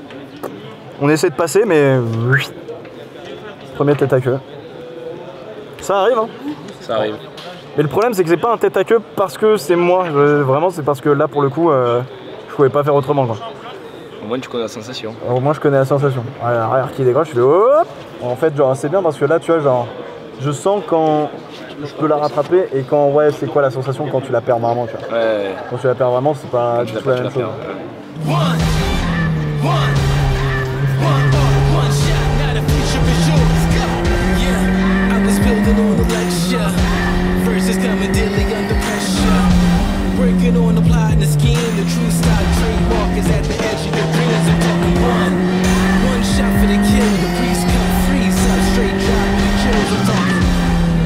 On essaie de passer, mais premier tête à queue. Ça arrive, hein. Ça arrive. Mais le problème, c'est que c'est pas un tête à queue parce que c'est moi. Vraiment, c'est parce que là, pour le coup, je pouvais pas faire autrement, quoi. Au moins, tu connais la sensation. Au moins, je connais la sensation. Ouais, l'arrière qui décroche, je fais hop. En fait, genre, c'est bien parce que là, tu vois, genre, je sens quand je peux la rattraper et quand, ouais, c'est quoi la sensation quand tu la perds vraiment, tu vois. Ouais. Quand tu la perds vraiment, c'est pas du tout la même chose. Working on the plot and the scheme, the true style trademark is at the edge of your dreams. I'm talking one shot for the kill, the priest cut free, substrate drop the chills. I'm talking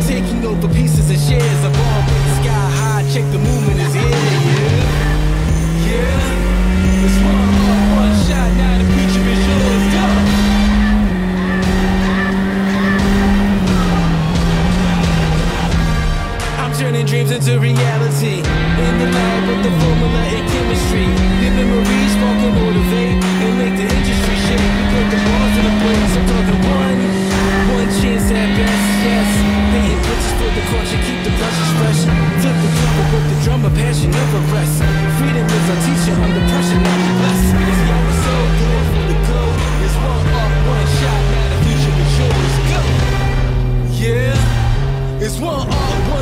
taking over pieces and shares of all things sky high. Check the movement is here, yeah. It's one shot, now the future is yours. Go. I'm turning dreams into reality. In the lab with the formula and chemistry. The memories spark and motivate and make the industry shake. We put the bars in the place. I'm talking one chance at best, yes. Hitting pitches for the culture, keep the brushes fresh. Flip the cover with the drummer, passion never rest. Freedom is our teacher, under pressure, now we blessed. It's young, so good for the go. It's one shot, now the future is yours. Go! Yeah. It's one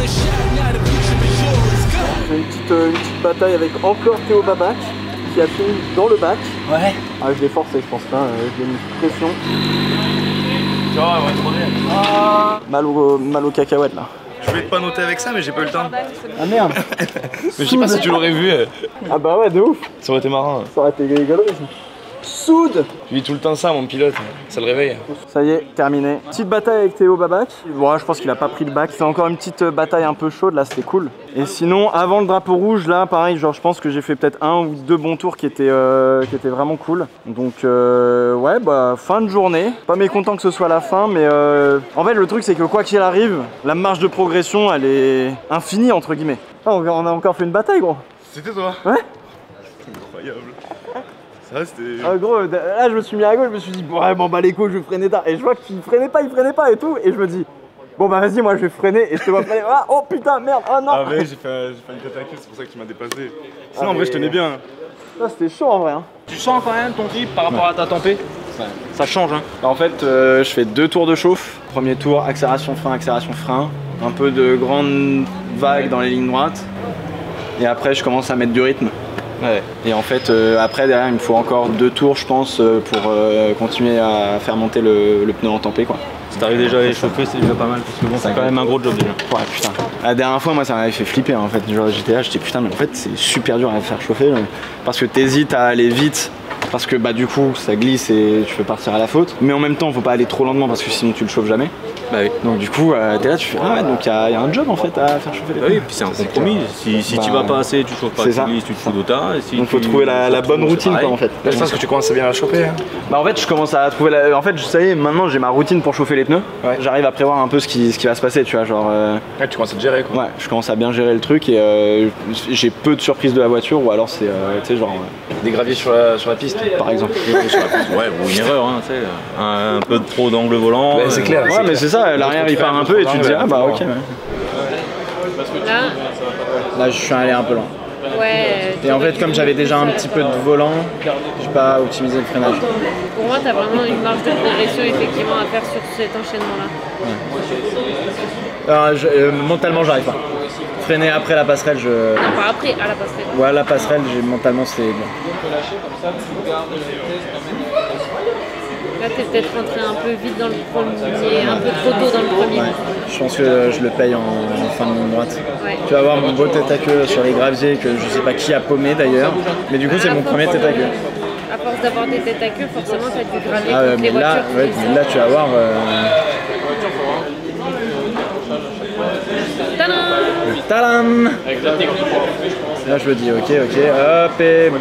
shot, now the future is yours. Go! Une petite bataille avec encore Théo Babac qui a fini dans le bac. Ouais. Ah, je l'ai forcé, je pense pas. Je lui ai mis pression. Tu vois, on va trop bien. Ah, mal aux cacahuètes là. Je voulais pas noter avec ça, mais j'ai pas eu le temps. Ah merde. Mais je sais pas si tu l'aurais vu. Ah bah ouais, de ouf. Ça aurait été marrant. Ça aurait été galerie. Soude. Je dis tout le temps ça, mon pilote. Ça le réveille. Ça y est, terminé. Petite bataille avec Théo Babac. Bon, je pense qu'il a pas pris le bac. C'est encore une petite bataille un peu chaude, là, c'était cool. Et sinon, avant le drapeau rouge, là, pareil, genre, je pense que j'ai fait peut-être 1 ou 2 bons tours qui étaient vraiment cool. Donc, ouais, bah, fin de journée. Pas mécontent que ce soit la fin, mais en fait, le truc, c'est que quoi qu'il arrive, la marge de progression, elle est infinie, entre guillemets. Ah, on a encore fait une bataille, gros. C'était toi? Ouais. Incroyable. Ça, c'était... Ah gros, là je me suis mis à gauche, je me suis dit bon, ouais, bon bah les couilles, je vais freiner tard. Et je vois qu'il freinait pas et tout. Et je me dis bon bah vas-y, moi je vais freiner et je te vois freiner. Ah, oh putain, merde, oh non. Ah ouais, j'ai fait une tête à queue, c'est pour ça que tu m'as dépassé. Sinon en vrai je tenais bien. Ça c'était chaud en vrai. Hein. Tu sens quand même ton grip par rapport à ta tempée? Ouais. Ça change hein. En fait je fais 2 tours de chauffe. Premier tour, accélération frein. Un peu de grandes vagues dans les lignes droites. Et après je commence à mettre du rythme. Ouais. Et en fait après derrière il me faut encore 2 tours je pense pour continuer à faire monter le pneu en tempé quoi. Si t'arrives déjà à échauffer c'est déjà pas mal parce que bon c'est quand même un gros job déjà. Ouais putain. La dernière fois moi ça m'avait fait flipper hein, en fait. Genre j'étais là, j'étais putain mais en fait c'est super dur à faire chauffer parce que t'hésites à aller vite. Parce que bah du coup ça glisse et tu peux partir à la faute. Mais en même temps faut pas aller trop lentement parce que sinon tu le chauffes jamais. Bah oui. Donc du coup t'es là tu fais ah ouais donc il y a un job en fait à faire chauffer les pneus. Oui et puis c'est un compromis. Si tu vas pas assez tu chauffes pas, tu glisses, tu te fous d'ota. Donc faut trouver la bonne routine quoi en fait. Là je pense que tu commences à bien la chauffer. Hein. Bah en fait je commence à trouver en fait ça y est maintenant j'ai ma routine pour chauffer les pneus. Ouais. J'arrive à prévoir un peu ce qui va se passer tu vois genre. Ouais tu commences à te gérer quoi. Ouais je commence à bien gérer le truc et j'ai peu de surprises de la voiture ou alors c'est tu sais genre. Des graviers sur la piste par exemple. Ouais ou une erreur hein tu sais. Un peu de trop d'angle volant. C'est clair. Ouais mais c'est ça l'arrière il part un peu et tu te dis ah bah ok. Là je suis allé un peu loin. Ouais. Et en fait comme j'avais déjà un petit peu de volant, j'ai pas optimisé le freinage. Pour moi t'as vraiment une marge de progression effectivement à faire sur cet enchaînement là. Ouais. Mentalement j'arrive pas. Freiner après la passerelle je... Non pas après, à la passerelle. Ouais la passerelle mentalement c'est bien. Là t'es peut-être rentré un peu vite dans le premier, un peu trop tôt dans le premier. Ouais. Je pense que je le paye en fin de ligne droite. Ouais. Tu vas voir mon beau tête à queue sur les graviers que je sais pas qui a paumé d'ailleurs. Mais du coup c'est mon premier tête à queue. À force d'avoir des têtes à queue, forcément t'as dû graver toutes les voitures. Là tu vas voir... Tadam! Là je me dis ok, hop et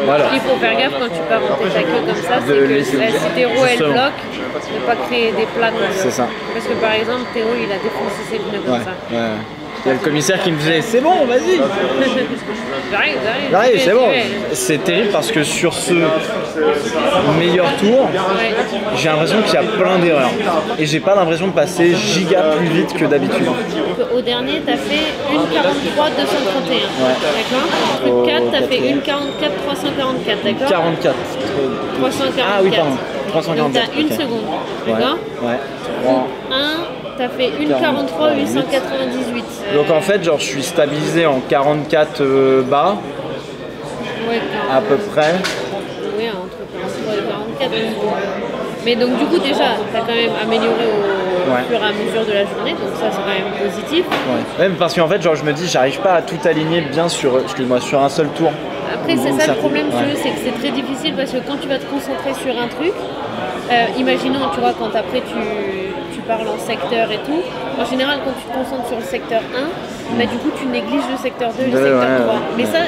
voilà. Il faut faire gaffe quand tu pars en tête à queue comme ça, c'est que si tes roues elles bloquent, ne pas créer des plaques. C'est ça. Parce que par exemple Théo il a défoncé ses pneus comme ça. Ouais. Il y a le commissaire qui me disait c'est bon, vas-y. J'arrive, c'est bon. C'est terrible parce que sur ce meilleur tour, j'ai l'impression qu'il y a plein d'erreurs. Et j'ai pas l'impression de passer giga plus vite que d'habitude. Au dernier, t'as fait 1,43 231. D'accord. Entre 4, t'as fait 1,44 344. D'accord. 44. 344. Ah oui, pardon. 344. Donc t'as une seconde. D'accord. Ouais. 1, t'as fait 1,43 898. Donc en fait, genre, je suis stabilisé en 44 bas, Ouais, à peu près. Oui, entre 43 et 44. Mais donc du coup déjà, tu as quand même amélioré au fur et à mesure de la journée, donc ça c'est quand même positif. Ouais, mais parce qu'en fait, genre, je me dis, j'arrive pas à tout aligner bien sur un seul tour. Après, c'est ça le problème, c'est que c'est très difficile parce que quand tu vas te concentrer sur un truc, imaginons, tu vois, quand après tu parles en secteur et tout, en général, quand tu te concentres sur le secteur 1, bah, du coup, tu négliges le secteur 2 et le secteur 3. Mais ça,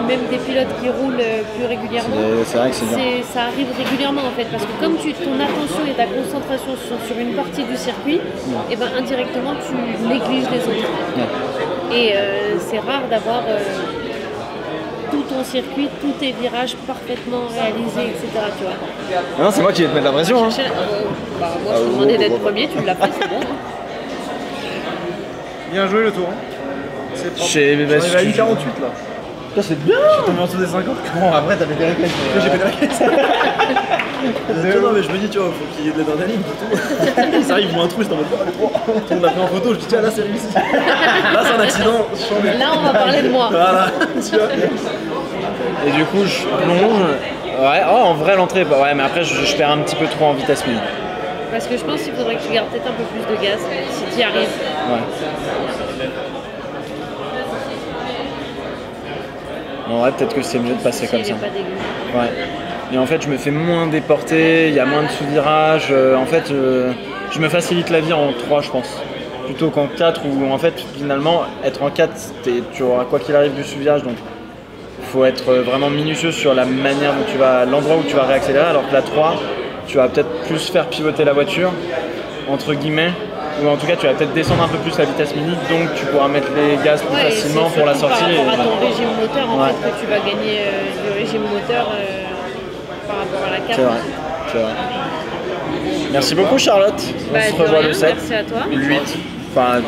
même des pilotes qui roulent plus régulièrement, c'est vrai que ça arrive régulièrement en fait, parce que comme ton attention et ta concentration sont sur une partie du circuit, et ben indirectement, tu négliges les autres. Et c'est rare d'avoir tout ton circuit, tous tes virages parfaitement réalisés, etc. Tu vois. Non, c'est moi qui vais te mettre la pression. Hein. Moi, je te demandais d'être premier, tu l'as fait, c'est bon. Bien joué le tour. C'est propre. J'en est à 1,48 là. C'est bien. Je suis tombé en dessous des 50. Comment après t'as pété la caisse? J'ai pété la caisse. Non mais je me dis tu vois, faut qu'il y ait de l'adrénaline et tout. Ça arrive, moi un trou, j'étais en mode tout le monde l'a pris en photo, je dis tiens là c'est réussi. Là c'est un accident. Là on va parler de moi. Voilà, tu vois. Et du coup je plonge. Ouais, oh, en vrai l'entrée, bah ouais, mais après je perds un petit peu trop en vitesse minimum. Parce que je pense qu'il faudrait que tu gardes peut-être un peu plus de gaz si tu y arrives. Ouais. En vrai, peut-être que c'est mieux de passer comme ça. Pas dégueu. Ouais. Et en fait, je me fais moins déporter, il y a moins de sous-virages. En fait, je me facilite la vie en 3, je pense. Plutôt qu'en 4, où en fait, finalement, être en 4, tu auras quoi qu'il arrive du sous-virage. Donc, il faut être vraiment minutieux sur la manière dont l'endroit où tu vas réaccélérer. Alors que la 3, tu vas peut-être plus faire pivoter la voiture, entre guillemets. Ou en tout cas, tu vas peut-être descendre un peu plus la vitesse mini, donc tu pourras mettre les gaz plus facilement pour la sortie. Par rapport à ton régime moteur, en fait, que tu vas gagner du régime moteur par rapport à la 4. C'est vrai. Merci beaucoup Charlotte. On se revoit le 7. Merci à toi. Le 8. Enfin,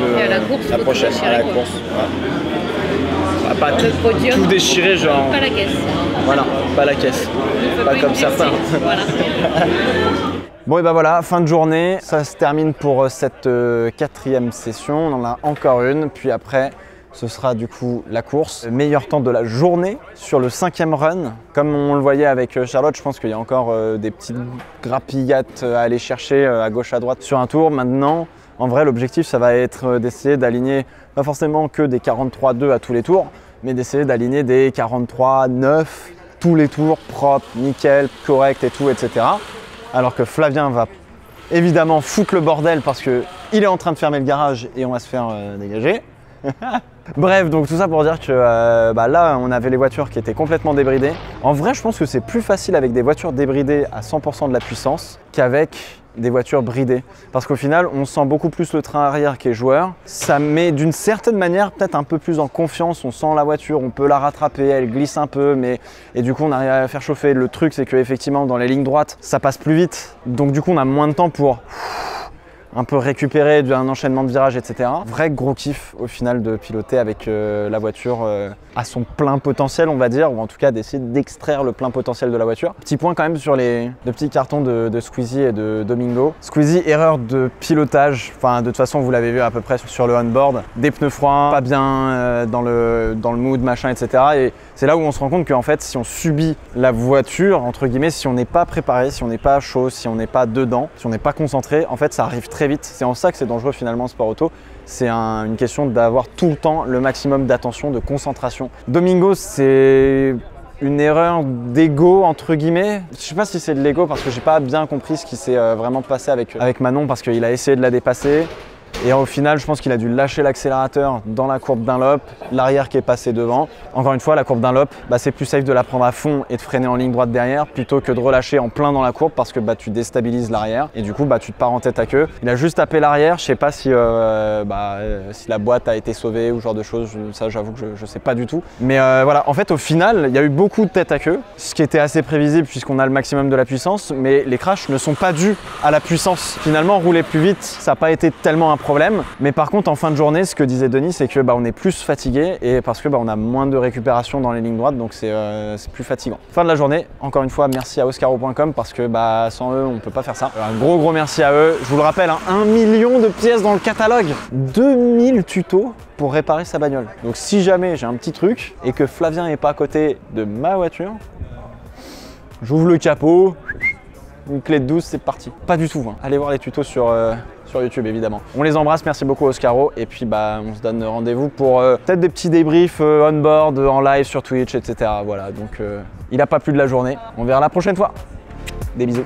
la prochaine, à la course. Ouais. Pas tout déchirer, genre. Pas la caisse. Voilà, pas la caisse. Pas comme certains. Voilà. Bon et ben voilà, fin de journée, ça se termine pour cette 4e session, on en a encore une, puis après ce sera du coup la course. Le meilleur temps de la journée sur le 5e run. Comme on le voyait avec Charlotte, je pense qu'il y a encore des petites grappillettes à aller chercher à gauche à droite sur un tour. Maintenant, en vrai l'objectif ça va être d'essayer d'aligner pas forcément que des 43-2 à tous les tours, mais d'essayer d'aligner des 43-9 tous les tours, propres, nickel, correct et tout, etc. Alors que Flavien va évidemment foutre le bordel parce qu'il est en train de fermer le garage et on va se faire dégager. Bref, donc tout ça pour dire que là, on avait les voitures qui étaient complètement débridées. En vrai, je pense que c'est plus facile avec des voitures débridées à 100% de la puissance qu'avec des voitures bridées. Parce qu'au final, on sent beaucoup plus le train arrière qui est joueur. Ça met d'une certaine manière peut-être un peu plus en confiance. On sent la voiture, on peut la rattraper, elle glisse un peu, et du coup, on arrive à la faire chauffer. Le truc, c'est qu'effectivement, dans les lignes droites, ça passe plus vite. Donc du coup, on a moins de temps pour un peu récupérer d'un enchaînement de virages, etc. Vrai gros kiff au final de piloter avec la voiture à son plein potentiel, on va dire, ou en tout cas d'essayer d'extraire le plein potentiel de la voiture. Petit point quand même sur les petits cartons de Squeezie et de Domingo. Squeezie, erreur de pilotage, enfin de toute façon vous l'avez vu à peu près sur le on-board, des pneus froids, pas bien dans le mood, machin, etc. Et c'est là où on se rend compte qu'en fait si on subit la voiture, entre guillemets, si on n'est pas préparé, si on n'est pas chaud, si on n'est pas dedans, si on n'est pas concentré, en fait ça arrive très vite. C'est en ça que c'est dangereux finalement le sport auto. C'est une question d'avoir tout le temps le maximum d'attention, de concentration. Domingo, c'est une erreur d'ego entre guillemets. Je sais pas si c'est de l'ego parce que j'ai pas bien compris ce qui s'est vraiment passé avec Manon parce qu'il a essayé de la dépasser. Et au final, je pense qu'il a dû lâcher l'accélérateur dans la courbe Dunlop, l'arrière qui est passé devant. Encore une fois, la courbe Dunlop, c'est plus safe de la prendre à fond et de freiner en ligne droite derrière plutôt que de relâcher en plein dans la courbe parce que tu déstabilises l'arrière et du coup tu te pars en tête à queue. Il a juste tapé l'arrière, je sais pas si, si la boîte a été sauvée ou ce genre de choses, ça j'avoue que je sais pas du tout. Mais voilà, en fait au final, il y a eu beaucoup de tête à queue, ce qui était assez prévisible puisqu'on a le maximum de la puissance, mais les crashs ne sont pas dus à la puissance. Finalement, rouler plus vite, ça n'a pas été tellement un problème, mais par contre en fin de journée, ce que disait Denis, c'est que on est plus fatigué et parce que on a moins de récupération dans les lignes droites, donc c'est plus fatigant. Fin de la journée, encore une fois, merci à Oscaro.com parce que sans eux, on peut pas faire ça. Un gros merci à eux. Je vous le rappelle, 1 million de pièces dans le catalogue, 2000 tutos pour réparer sa bagnole. Donc si jamais j'ai un petit truc et que Flavien n'est pas à côté de ma voiture, j'ouvre le capot, une clé de 12, c'est parti. Pas du tout, allez voir les tutos sur YouTube évidemment. On les embrasse, merci beaucoup Oscaro et puis on se donne rendez-vous pour peut-être des petits débriefs on-board, en live sur Twitch, etc. Voilà, donc il n'a pas plu de la journée. On verra la prochaine fois. Des bisous.